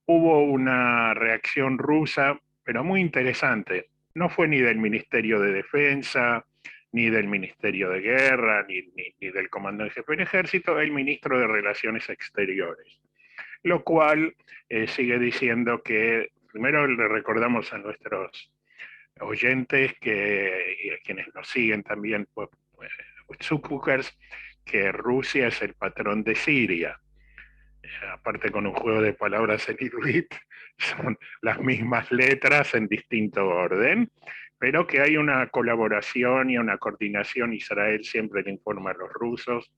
Hubo una reacción rusa, pero muy interesante. No fue ni del Ministerio de Defensa, ni del Ministerio de Guerra, ni del Comando en Jefe del Ejército, el Ministro de Relaciones Exteriores. Lo cual sigue diciendo que, primero le recordamos a nuestros oyentes y a quienes nos siguen también, Zuckers, que Rusia es el patrón de Siria. Aparte, con un juego de palabras en inuit, son las mismas letras en distinto orden, pero que hay una colaboración y una coordinación. Israel siempre le informa a los rusos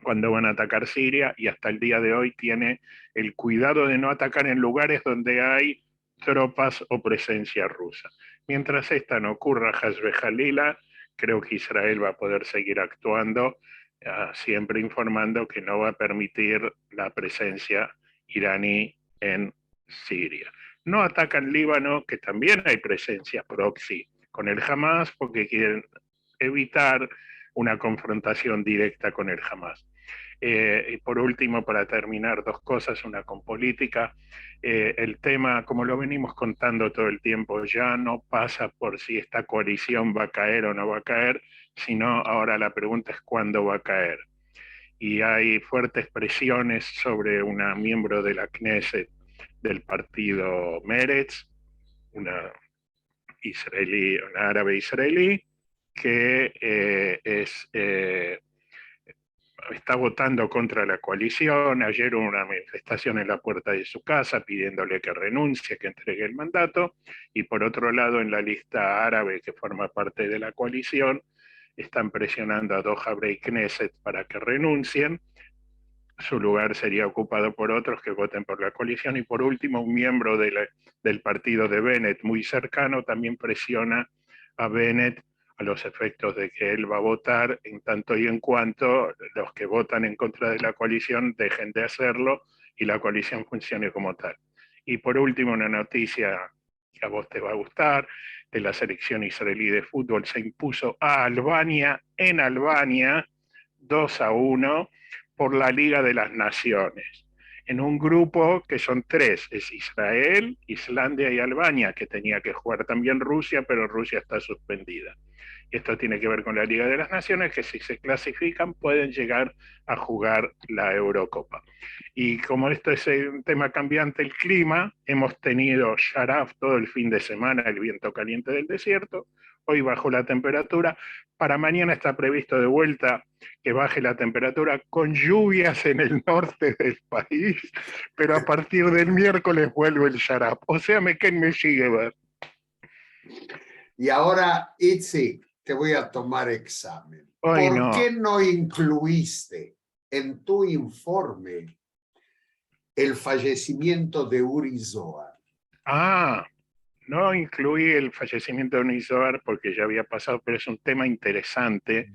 cuando van a atacar Siria, y hasta el día de hoy tiene el cuidado de no atacar en lugares donde hay tropas o presencia rusa. Mientras esta no ocurra, Hasbe Jalila, creo que Israel va a poder seguir actuando, siempre informando que no va a permitir la presencia iraní en Siria. No atacan Líbano, que también hay presencia proxy con el Hamas, porque quieren evitar una confrontación directa con el Hamas. Y por último, para terminar, dos cosas, una con política. El tema, como lo venimos contando todo el tiempo, ya no pasa por si esta coalición va a caer o no va a caer, sino ahora la pregunta es cuándo va a caer. Y hay fuertes presiones sobre una miembro de la Knesset del partido Meretz, una árabe israelí, que está votando contra la coalición. Ayer hubo una manifestación en la puerta de su casa pidiéndole que renuncie, que entregue el mandato. Y por otro lado, en la lista árabe que forma parte de la coalición, están presionando a dos Habrei Knesset para que renuncien. su lugar sería ocupado por otros que voten por la coalición. Y por último, un miembro del partido de Bennett, muy cercano, también presiona a Bennett a los efectos de que él va a votar en tanto y en cuanto los que votan en contra de la coalición dejen de hacerlo y la coalición funcione como tal. Y por último, una noticia que a vos te va a gustar, que la selección israelí de fútbol se impuso a Albania en Albania 2-1 por la Liga de las Naciones, en un grupo que son tres, es Israel, Islandia y Albania, que tenía que jugar también Rusia, pero Rusia está suspendida. Esto tiene que ver con la Liga de las Naciones, que si se clasifican pueden llegar a jugar la Eurocopa. Y como esto es un tema cambiante, el clima, hemos tenido Sharaf todo el fin de semana, el viento caliente del desierto, hoy bajó la temperatura, para mañana está previsto de vuelta que baje la temperatura con lluvias en el norte del país, pero a partir del miércoles vuelve el Sharaf. O sea, ¿quién me sigue ver? Y ahora, Itzik, te voy a tomar examen. Ay, ¿Por no. qué no incluiste en tu informe el fallecimiento de Uri Zohar? Ah, no incluí el fallecimiento de Uri Zohar porque ya había pasado, pero es un tema interesante.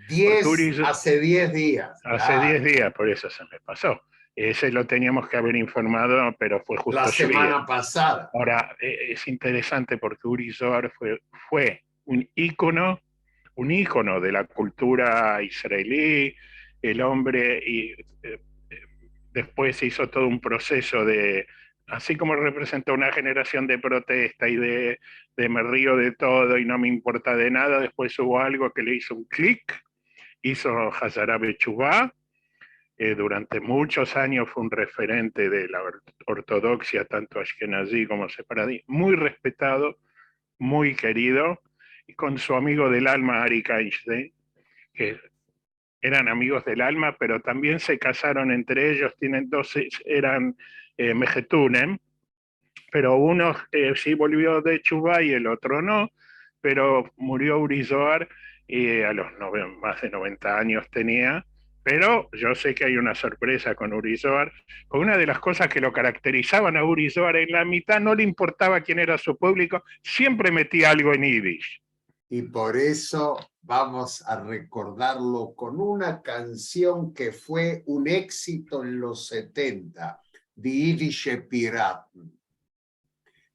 Hace 10 días. Hace 10 días, por eso se me pasó. Ese lo teníamos que haber informado, pero fue justo La ese semana día. pasada. Ahora, es interesante porque Uri Zohar fue un ícono de la cultura israelí, el hombre, y después hizo todo un proceso de, así como representó una generación de protesta y de me río de todo y no me importa de nada, después hubo algo que le hizo un clic, hizo Hazara Bechubá, durante muchos años fue un referente de la ortodoxia, tanto ashkenazí como sefaradí, muy respetado, muy querido, y con su amigo del alma, Arik Einstein, que eran amigos del alma, pero también se casaron entre ellos, eran Mejetunem, pero uno sí volvió de Chubá y el otro no, pero murió Uri Zohar a los más de 90 años tenía, pero yo sé que hay una sorpresa con Uri Zohar, porque una de las cosas que lo caracterizaban a Uri Zohar en la mitad no le importaba quién era su público, siempre metía algo en Yiddish. Y por eso vamos a recordarlo con una canción que fue un éxito en los 70, Die Yiddische Piraten,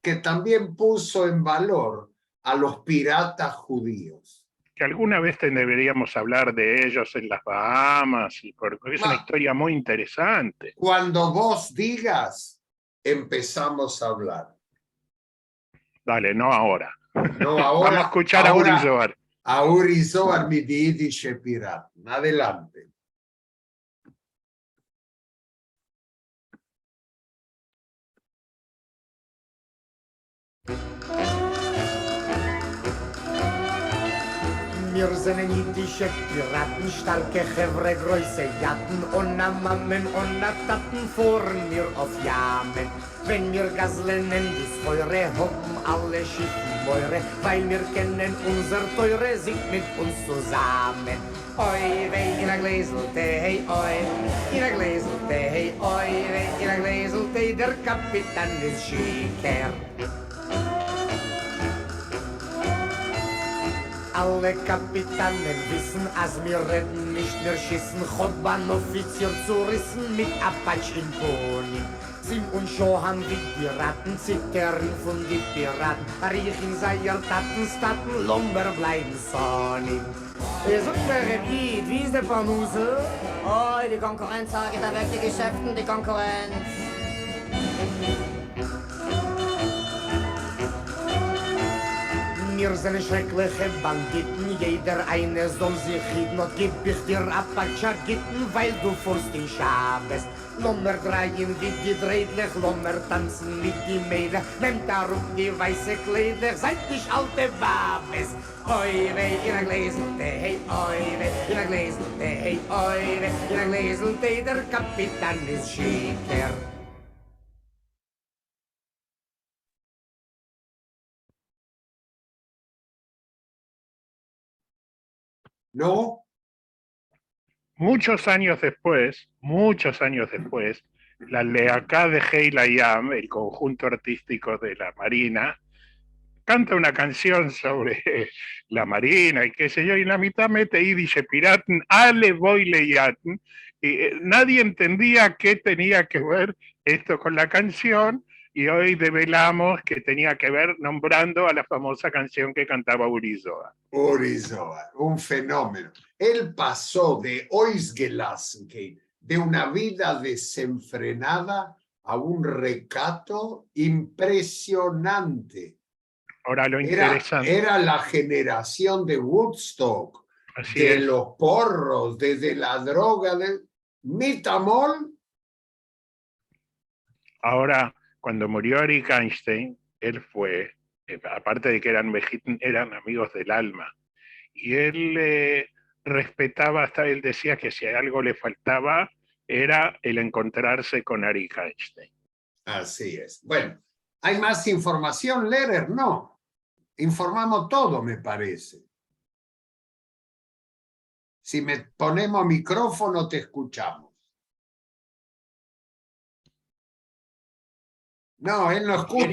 que también puso en valor a los piratas judíos. Que alguna vez deberíamos hablar de ellos en las Bahamas, porque es una historia muy interesante. Cuando vos digas, empezamos a hablar. Dale, no ahora. No, ahora. Vamos a escuchar a Uri Zohar. A Uri Zohar, mi Yiddische Piraten. Adelante. Wir sind jüdische Piraten, starke Chevre, große Jatten, ohne Mammen, ohne Taten, fahren wir auf Jamen. Wenn wir Gaslen nennen, das Feuer, hoppen alle Schiffen Meure, weil wir kennen unser Teure, singt mit uns zusammen. Oi, weh, in a Gläselte, hey, oi, in a Gläselte, hey, oi, weh, in a Gläselte, der Kapitän ist schicker. Alle Kapitänen wissen, als wir reden, nicht mehr schießen, Chotban-Offizier zu rissen mit Apache im Pony. Sim und Schohan wie Piraten, zittern von die Piraten, riechen seier Taten, Staten, Lomber bleiben sonnig. Ihr sucht mir Repeat, wie ist der Panuse? Oh, die Konkurrenz sagt, da weg die Geschäften, die Konkurrenz. Wir sind schreckliche Banditen, jeder eine soll sich hüten, und gib ich dir Apache-Gitten, weil du fährst in Schabes. Lommer drehen wie gedrehtlich, Lommer tanzen mit die Mädel, nehmt darum die weiße Kleider, seid nicht alte Babes. Oi, weh, in a Gläselte, hey, oi, weh, in a Gläselte, hey, oi, weh, in a Gläselte, der Kapitän ist schicker. ¿No? muchos años después, la Leacá de Heila Yam, el conjunto artístico de la Marina, canta una canción sobre la Marina y qué sé yo, y en la mitad mete Yiddish Piraten, Ale Boile Yaten, y nadie entendía qué tenía que ver esto con la canción, y hoy develamos que tenía que ver nombrando a la famosa canción que cantaba Uri Zohar. Uri Zohar, un fenómeno. Él pasó de Oisgelassenkeit, de una vida desenfrenada, a un recato impresionante. Ahora lo interesante. Era la generación de Woodstock, Así de es. los porros, de la droga, de Mitamol. Ahora, cuando murió Eric Einstein, él fue, aparte de que eran amigos del alma, y él respetaba, hasta él decía que si algo le faltaba era el encontrarse con Eric Einstein. Así es. Bueno, ¿hay más información, Lehrer? No. Informamos todo, me parece. Si me ponemos micrófono, te escuchamos. No, él no escucha.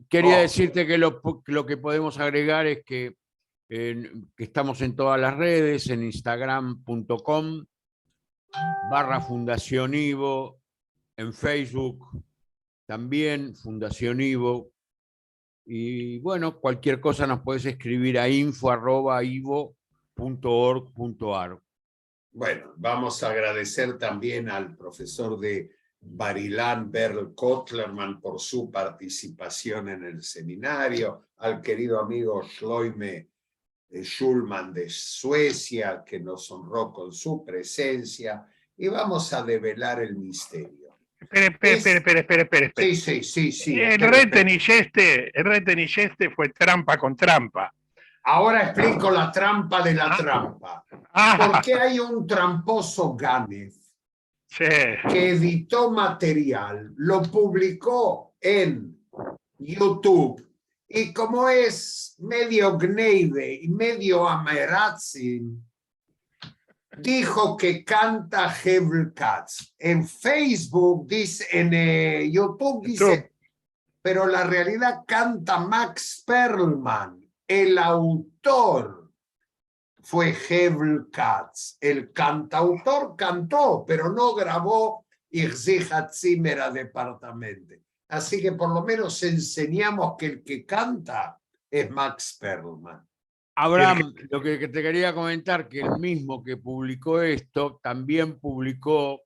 Quería decirte que lo que podemos agregar es que estamos en todas las redes, en instagram.com/Fundación Ivo, en Facebook también, Fundación Ivo. Y bueno, cualquier cosa nos puedes escribir a info@ivo.org.ar. Bueno, vamos a agradecer también al profesor de Barilán, Berl Kotlerman, por su participación en el seminario, al querido amigo Schloime Schulman de Suecia, que nos honró con su presencia, y vamos a develar el misterio. Espere. Sí. El retenilleste fue trampa con trampa. Ahora explico la trampa de la trampa. ¿Por qué hay un tramposo Ganef que editó material, lo publicó en YouTube, y como es medio Gneive y medio Amerazzi, dijo que canta Hevel Katz? En Facebook dice, en YouTube dice, pero la realidad canta Max Perlman. El autor fue Hevel Katz. El cantautor cantó, pero no grabó Irzija Zimmer Departamente. Así que por lo menos enseñamos que el que canta es Max Perlman. Abraham, lo que te quería comentar, que el mismo que publicó esto también publicó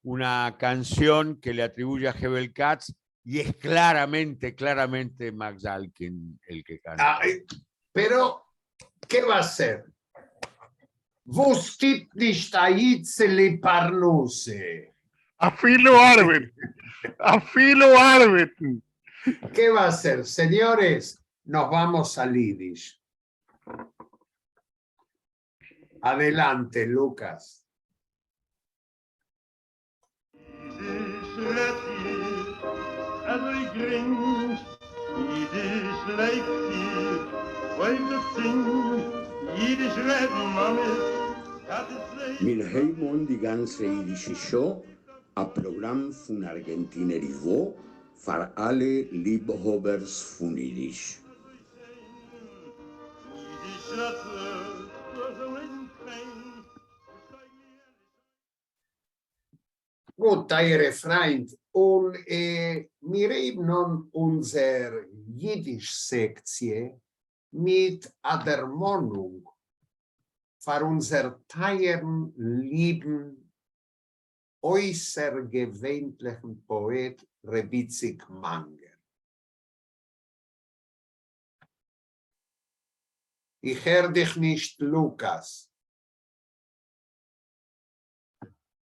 una canción que le atribuye a Hevel Katz, y es claramente Max Alkin el que canta. Pero, ¿qué va a hacer? Vos tip nicht aitzeli parnuse. Afilo arbeten. ¿Qué va a hacer? Señores, nos vamos al Yiddish. Adelante, Lucas. Min Heimon die ganze Jiddische Show, a Programm von Argentiner Ivo, für alle Liebhabers von Yiddish. Gut, Ihre Freund, und wir eben unsere Jiddisch-Sektie mit Adermonung für unser teuren, lieben, äußergewöhnlichen Poet Rebitzik Manger. Ich höre dich nicht, Lukas.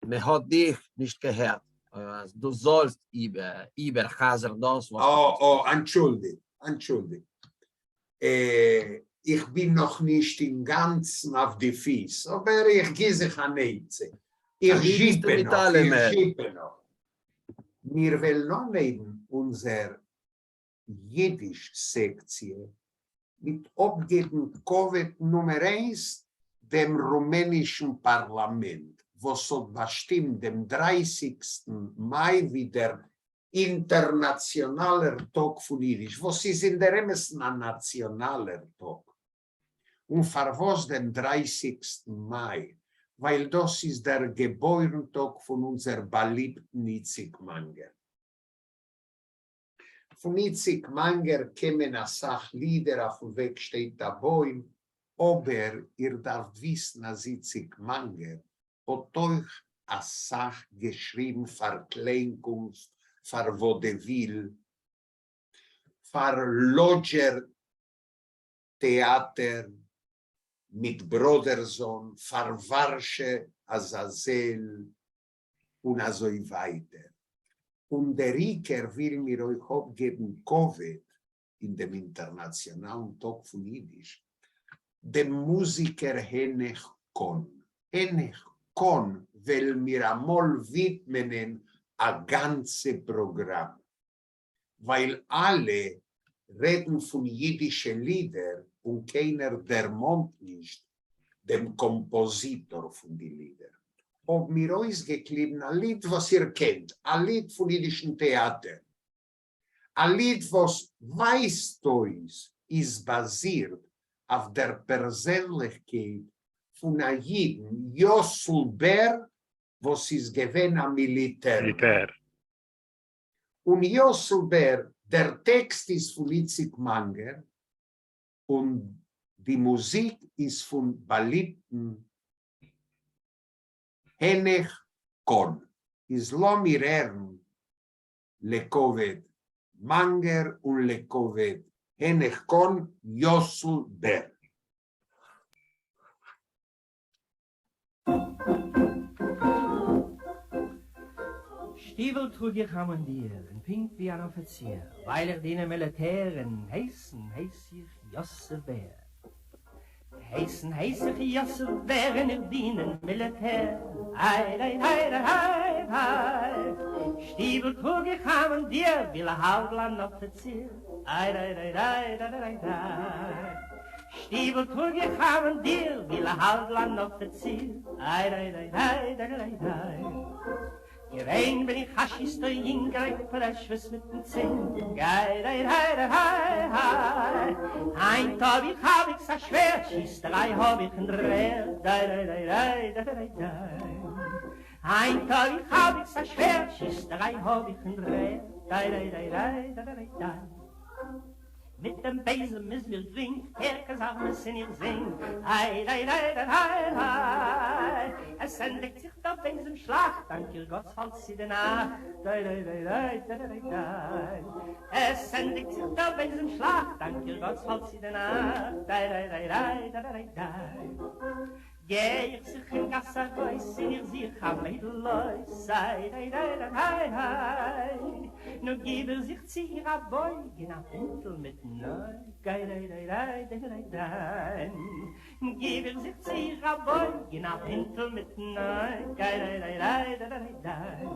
Me hat dich nicht gehört. Du sollst über Hazardos. Entschuldigt. Ich bin noch nicht im Ganzen auf die Fies, aber ich gieße Haneze. Ich schiebe noch. Wir wollen neben unserer Jiddisch-Sektie mit abgeben Covid Nummer 1, dem rumänischen Parlament, was hat bestimmt dem 30. Mai wieder internationaler Tag von Jiddisch, was ist in der Emes ein nationaler Tag. Und für was den 30. Mai? Weil das ist der Geburtstag von unserem beliebten Itzik Manger. Von Itzik Manger kämen Lieder, auf dem Weg steht der Bäum, aber ihr darf wissen, dass Itzik Manger hat euch geschrieben für Kleinkunst, für Vaudeville, für Lodger Theater mit Broderson, für Warsche, Azazel und so weiter. Und der Riker will mir euch abgeben, Covid in dem internationalen Tag von Jiddisch, dem Musiker Henech Kohn. Henech Kohn will mir einmal widmen ein ganzes Programm, weil alle reden von jiddischen Liedern und keiner dermont nicht dem Kompositor von den Liedern. Ob mir ausgeklebt ein Lied, was ihr kennt, ein Lied von jiddischen Theater, ein Lied, was weißt euch, ist basiert auf der Persönlichkeit von einem Jiden, Yossel Ber, was ist gewesen am Militär. Und Yossel Ber, der Text ist von Itzik Manger und die Musik ist von beliebten Henech Kohn. Islam Irern, Lekovet Manger und Lekovet Henech Kohn, Yossel Ber. Stiefel trug ich am dir, in pink wie ein Offizier, weil ich diene Militären heißen, heiß ich Yossel Ber. Heißen, heiß ich Yossel Ber, und ich diene Militär. Hei, hei, hei, hei, hei. Stiefel trug ich am dir, will halb ein Offizier. Hei, hei, hei, hei, hei, hei. Stiefel trug ich am dir, will halb ein Offizier. Hei, hei, hei, hei, hei, hei. Gewein bin ich Haschis, der Ingreif, Preschwes mit den Zinn. Gei, hei, hei, hei, hei. Ein Tag ich hab ich so schwer, Schiesterei hab ich in der Wehr. Dei, dei, dei, dei, dei, dei, dei. Ein Tag ich hab ich so schwer, Schiesterei hab ich in der Wehr. Dei, dei, dei, dei, dei, dei, dei. Mit dem Besen ist mir dring, Herkes auch müssen ihr singen. Hei, hei, hei, hei, hei. Es endigt sich der Besenschlag, dank ihr Gott, falls sie den Nacht. Hei, hei, hei, hei, hei, hei. Es endigt sich der Besenschlag, dank ihr Gott, falls sie den Nacht. Hei, hei, hei, hei, hei, hei. Geh ich sich in Gasser Geuss, in ihr sich am Mädelleus. Hei, hei, hei, hei, hei. Nu gebe sich zu ihrer Beugen auf Hintel mit Neu. Gei, dei, dei, dei, dei, dei, dei. Gebe sich zu ihrer Beugen auf Hintel mit Neu. Gei, dei, dei, dei, dei, dei, dei.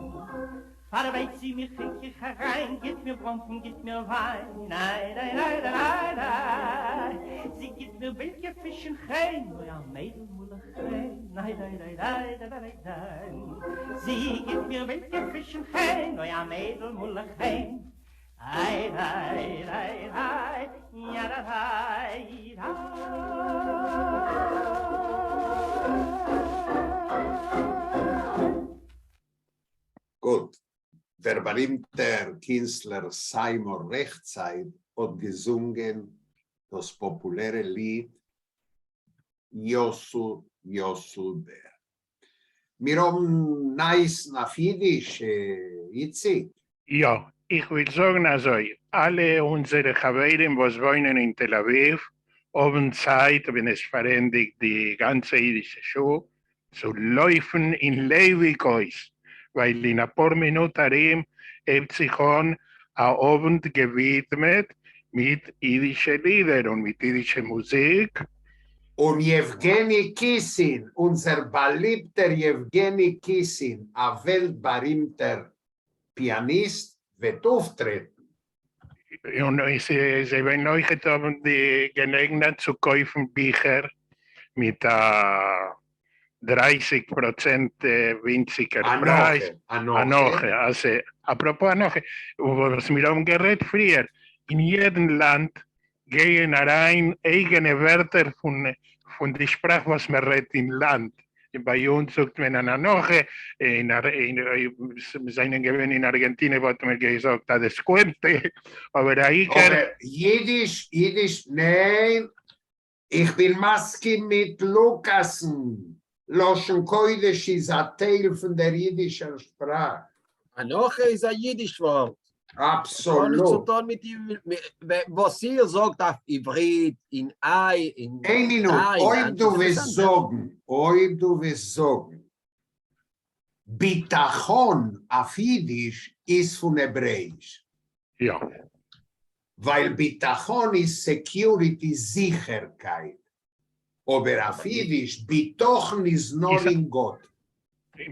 Verweit sie mich ich herein, gib mir Brompen, gib mir Wein. Nein, nein, nein, nein, nein. Sie gibt mir welche Fischen Chein, nur ja Mädel mulle Chein. Nein, nein, nein, nein, nein, nein, nein. Sie gibt mir welche Fischen Chein, nur ja Mädel mulle Chein. Ei, ei, ei, ei, ja, da, ei, Gut. Der berühmte Künstler Simon Rechtzeit hat gesungen das populäre Lied Yossel, Yossel Ber. Wir haben nice nach Jiddisch, Itzik. Ja, ich will sagen, also alle unsere Chaveirim, die wohnen in Tel Aviv, haben Zeit, wenn es verendigt die ganze jüdische Schule, zu laufen in Levikois. Weil in ein paar Minuten hat sich ein Abend gewidmet mit jüdischen Liedern und mit jüdischer Musik. Und Jewgeni Kissin, unser beliebter Jewgeni Kissin, ein weltberühmter Pianist, wird auftreten. Und sie werden euch die Gelegenheit zu kaufen Bücher mit 30% winziger Preis. Anoche. Also, apropos Anoche, was wir haben geredet früher, in jedem Land gehen rein eigene Wörter von der Sprache, was man redet im Land. Bei uns sagt man Anoche, seinen Gewinn in Argentinien wird man gesagt, das Cuente, aber Jiddisch, nein, ich bin Maskin mit Lukasen. Loschen Koidesh ist ein Teil von der jiddischen Sprache. Anoche ist ein Jiddisch Wort. Absolut. Was ihr sagt auf Ivrit, in Ei, in Ein Minute, oi du willst sagen, Bitachon auf Jiddisch ist von Hebräisch. Ja. Weil Bitachon ist Security, Sicherheit. Aber auf Jiddisch, Bitochen ist nur in Gott.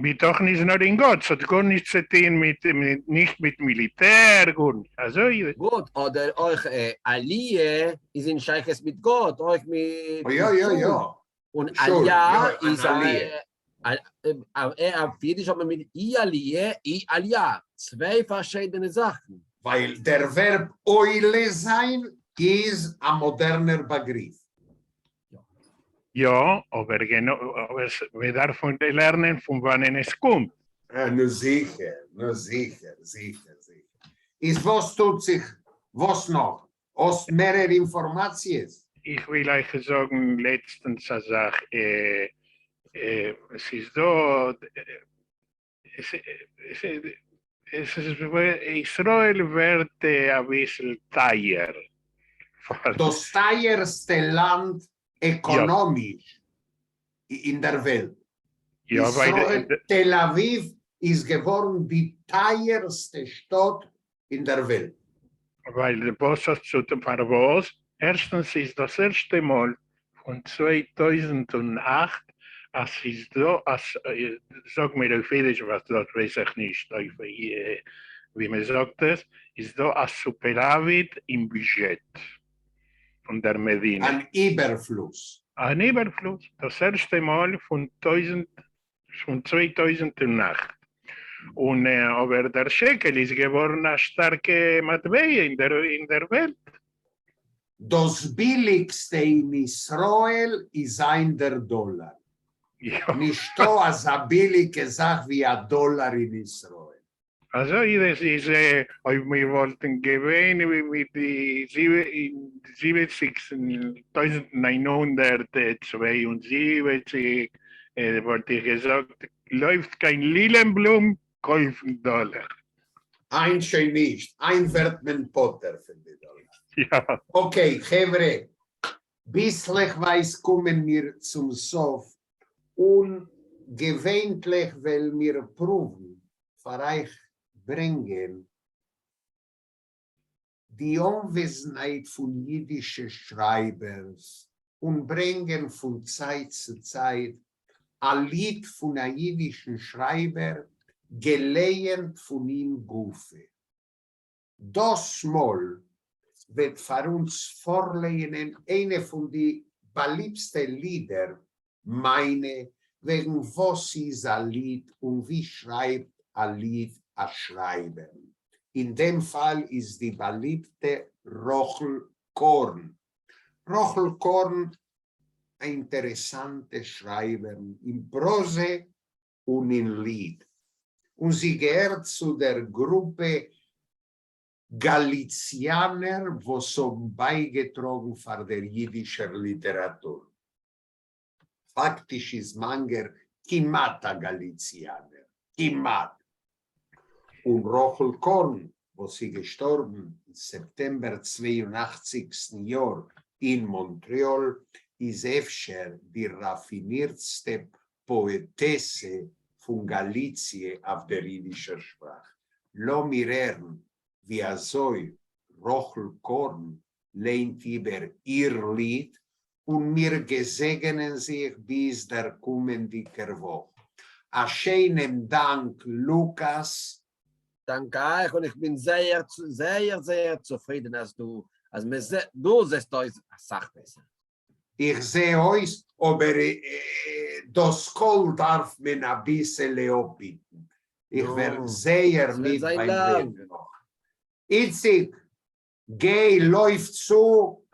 Bitochen ist nur in Gott, es hat gar nichts zu tun nicht mit Militär. Also, gut, oder euch Aliyah ist in Scheiches mit Gott, euch mit... Ja. Und Aliyah ist auf Jiddisch haben wir mit Aliyah, zwei verschiedene Sachen. Weil der Verb Eule sein ist ein moderner Begriff. Ja, aber wir dürfen lernen, von wann es kommt. Nur sicher. Ist was tut sich, was noch? Aus mehrere Informationen? Ich will euch sagen, letztens eine Sache, es ist so, Israel wird ein bisschen teuer. Das teuerste Land ökonomisch in der Welt. Ja, Israel, Tel Aviv ist geworden die teuerste Stadt in der Welt. Weil der Boss hat zu dem Verboß, erstens ist das erste Mal von 2008, als ist so, sag mir auf Jiddisch, was das weiß ich nicht, wie man sagt das, ist so ein Superávit im Budget von der Medina. Ein Überfluss. Ein Überfluss, das erste Mal von 2008. Und, aber der Shekel ist geworden eine starke Matwee in der Welt. Das billigste in Israel ist $1. Ja. Nicht so als eine billige Sache wie $1 in Israel. Also, das ist, wir wollten gewinnen mit die 70.972, wollte ich gesagt, läuft kein Lilienblum, kaufen $. Ein schön nicht, ein wird man Potter für die $. Ja. Okay, Chevre, bislich weiß kommen wir zum Sof und gewöhnlich will wir proben, für euch bringen die Anwesenheit von jüdischen Schreibers und bringen von Zeit zu Zeit ein Lied von einem jüdischen Schreiber, gelehnt von ihm Gufe. Das Mal wird für uns vorlegen eine von den beliebtesten Lieder, meine, wegen was ist ein Lied und wie schreibt ein Lied ein Schreiber. In dem Fall ist die beliebte Rochel Korn. Rochel Korn, ein interessanter Schreiber in Prose und in Lied. Und sie gehört zu der Gruppe Galizianer, wo so beigetragen für der jüdischen Literatur. Faktisch ist Manger Kimata Galizianer. Kimat. Und Rochel Korn, wo sie gestorben im September 82. Jahr in Montreal, ist öfter die raffinierteste Poetesse von Galizien auf der jüdischen Sprache. Lo mirern, wie Azoi Rochel Korn lehnt über ihr Lied und wir gesegnen sich bis der kommende Woche. A schönen Dank, Lukas. Danke euch und ich bin sehr zufrieden, du siehst uns Sache besser. Ich sehe euch, aber das Kohl darf man ein bisschen leopiten. Ich werde sehr mit sein beim Dank. Reden noch. Itzik, geh, läuft zu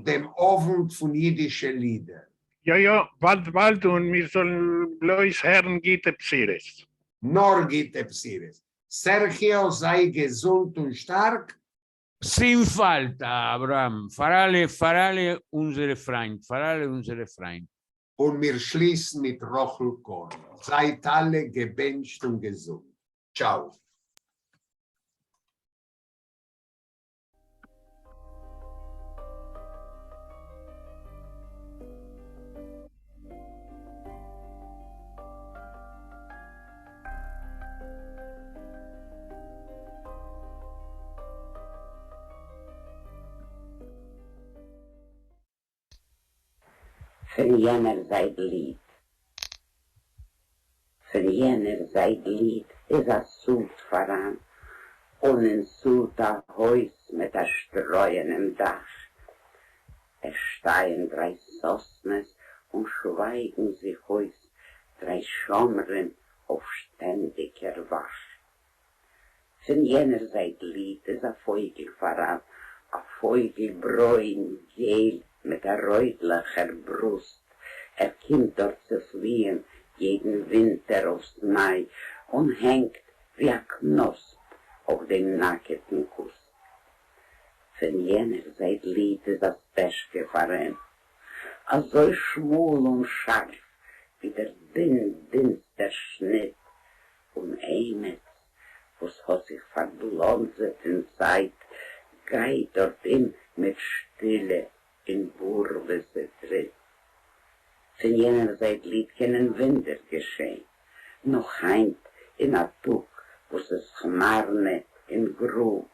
dem Ofen von jüdischen Liedern. Ja, bald und wir sollen bloß hören, geht es. Nor geht es. Sergio, sei gesund und stark. Sin falta, Abraham. Farale unsere Freund. Und wir schließen mit Rochel Korn. Seid alle gebencht und gesund. Ciao. Von jener Seite Lied. Von jener Seite Lied ist ein Sud voran und ein Sud ein Haus mit einem streuenden Dach. Es stehen 3 Sosnes und schweigen sich aus 3 Schomren auf ständiger Wach. Von jener Seite Lied ist ein Vogel voran, ein Vogel bräun, gel, mit der reutlicher Brust. Kommt dort zu fliehen, jeden Winter aufs Mai, und hängt wie ein Knosp auf dem nackten Kuss. Von jener Seite Lied ist das Beste Verein, so schmul und scharf, wie der dünnste Schnitt, und Eimet, was hat sich verblondet in Zeit, geht dorthin mit Stille, in Burwese tritt. Von jener Seite Lied können Wunder geschehen, noch heint in a Tug, wo es Schmarne in Grub,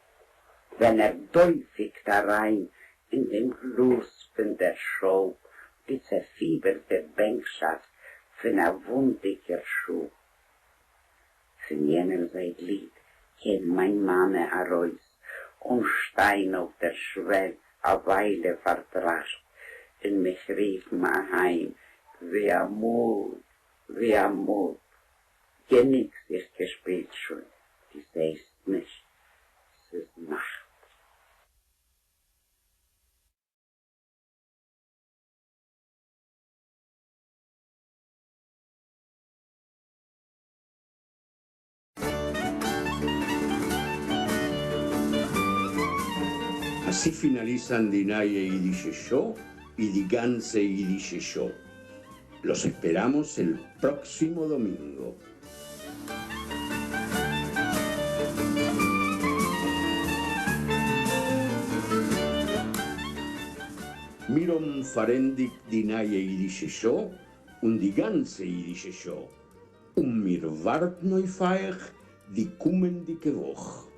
wenn däufigt rein in dem Gluspen der Schau, die zerfieberte Bänkschaft von a wundiger Schuh. Von jener Seite Lied kennt mein Manne a Reus und Stein auf der Schwell, a Weile vertrascht, in mich rief ma heim, wie amut. Genix ist gespielt schon, die sehst nicht, es ist Nacht. Así finalizan Die Neue Jüdische Show y Die ganze Jüdische Show. Los esperamos el próximo domingo. Miron Farendik Die Neue Jüdische Show und Die ganze Jüdische Show. Und mir warten auf euch die kommende Woche.